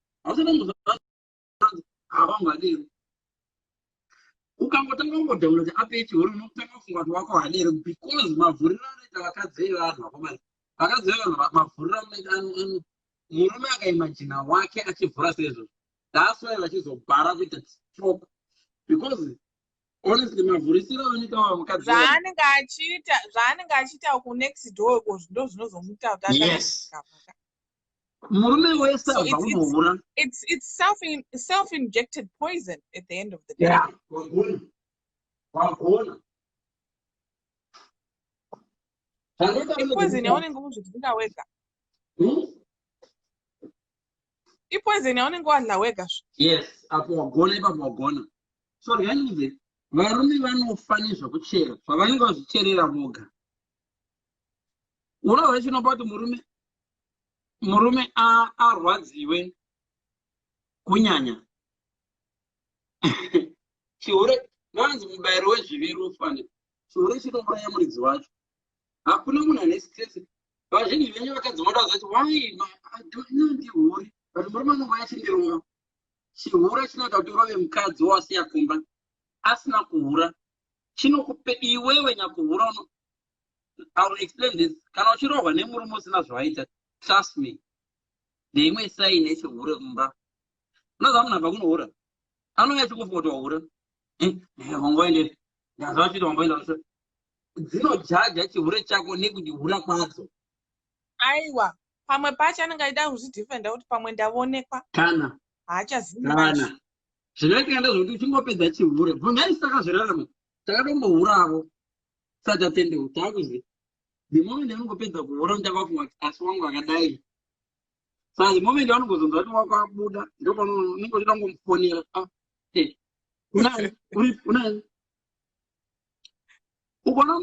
havangu hadero. Ukangotanga kungodownload app yechihuro unotanga kufunga kuti wako hadero because mavhuriro anoita vakadzi vevanhu vakomana. Vakadzi vevanhu mavhuriro anoita murume akaimagina wake achivhura sezvo. That's why vachizobhara kuita stroke because honestly mavhurisiro anoita mukadzi zvaanenge achiita kunext door ndo zvinozomuita kuti yes. Murume wese abva kunohura. It's self-injected poison at the end of the day. Yeah, wagona. Ipoison yaunenge uzvidzina wega. Ipoison yaunenge wadla wega. Yes, apo wagona ipapo wagona. So realize varume vanofa nezvekuchera zvavanenge vazvicherera voga. Unozva chinopa kuti murume arwadziwe kunyanya. Chihure vanzi mubayiro wezviviri ufane. Chihure chinouraya muridzi wacho. Hakuna munhu ane stress. Vazhinji venyu vakadzimota kuti why I don't know ndihuri. But murume anouya chindironga. Chihure chinoita kuti urove mukadzi wasiya kumba asina kuhura. Chinokupe iwewe nyakuhura. I will explain this. Kana uchirohwa nemurume usina zvawaita, trust me. Neimwe sign yechihure kumba. Unoziva munhu abva kunohura. Anouya achikufunga kuti wahura. Wangoendere. Ndazva vachiti wangoenda. Dzinojaja chihure chako nekudihura kwadzo. Aiwa, pamwe pacho anenge aida kuzvidhifenda kuti pamwe ndavonekwa. Kana. Haachazivi. Zvinoita zvokuti uchingopedza chihure. Bvunzai saka zvirarama. Takatombohuravo. Sati atendewo. Takuziva. The moment yaunongopedza kuhura ndakafunga kuti asi wangu akadai. Saka the moment yaunongozonzwa kuti wako abuda ndopano uchida kungomufonera. Unani? Ukaona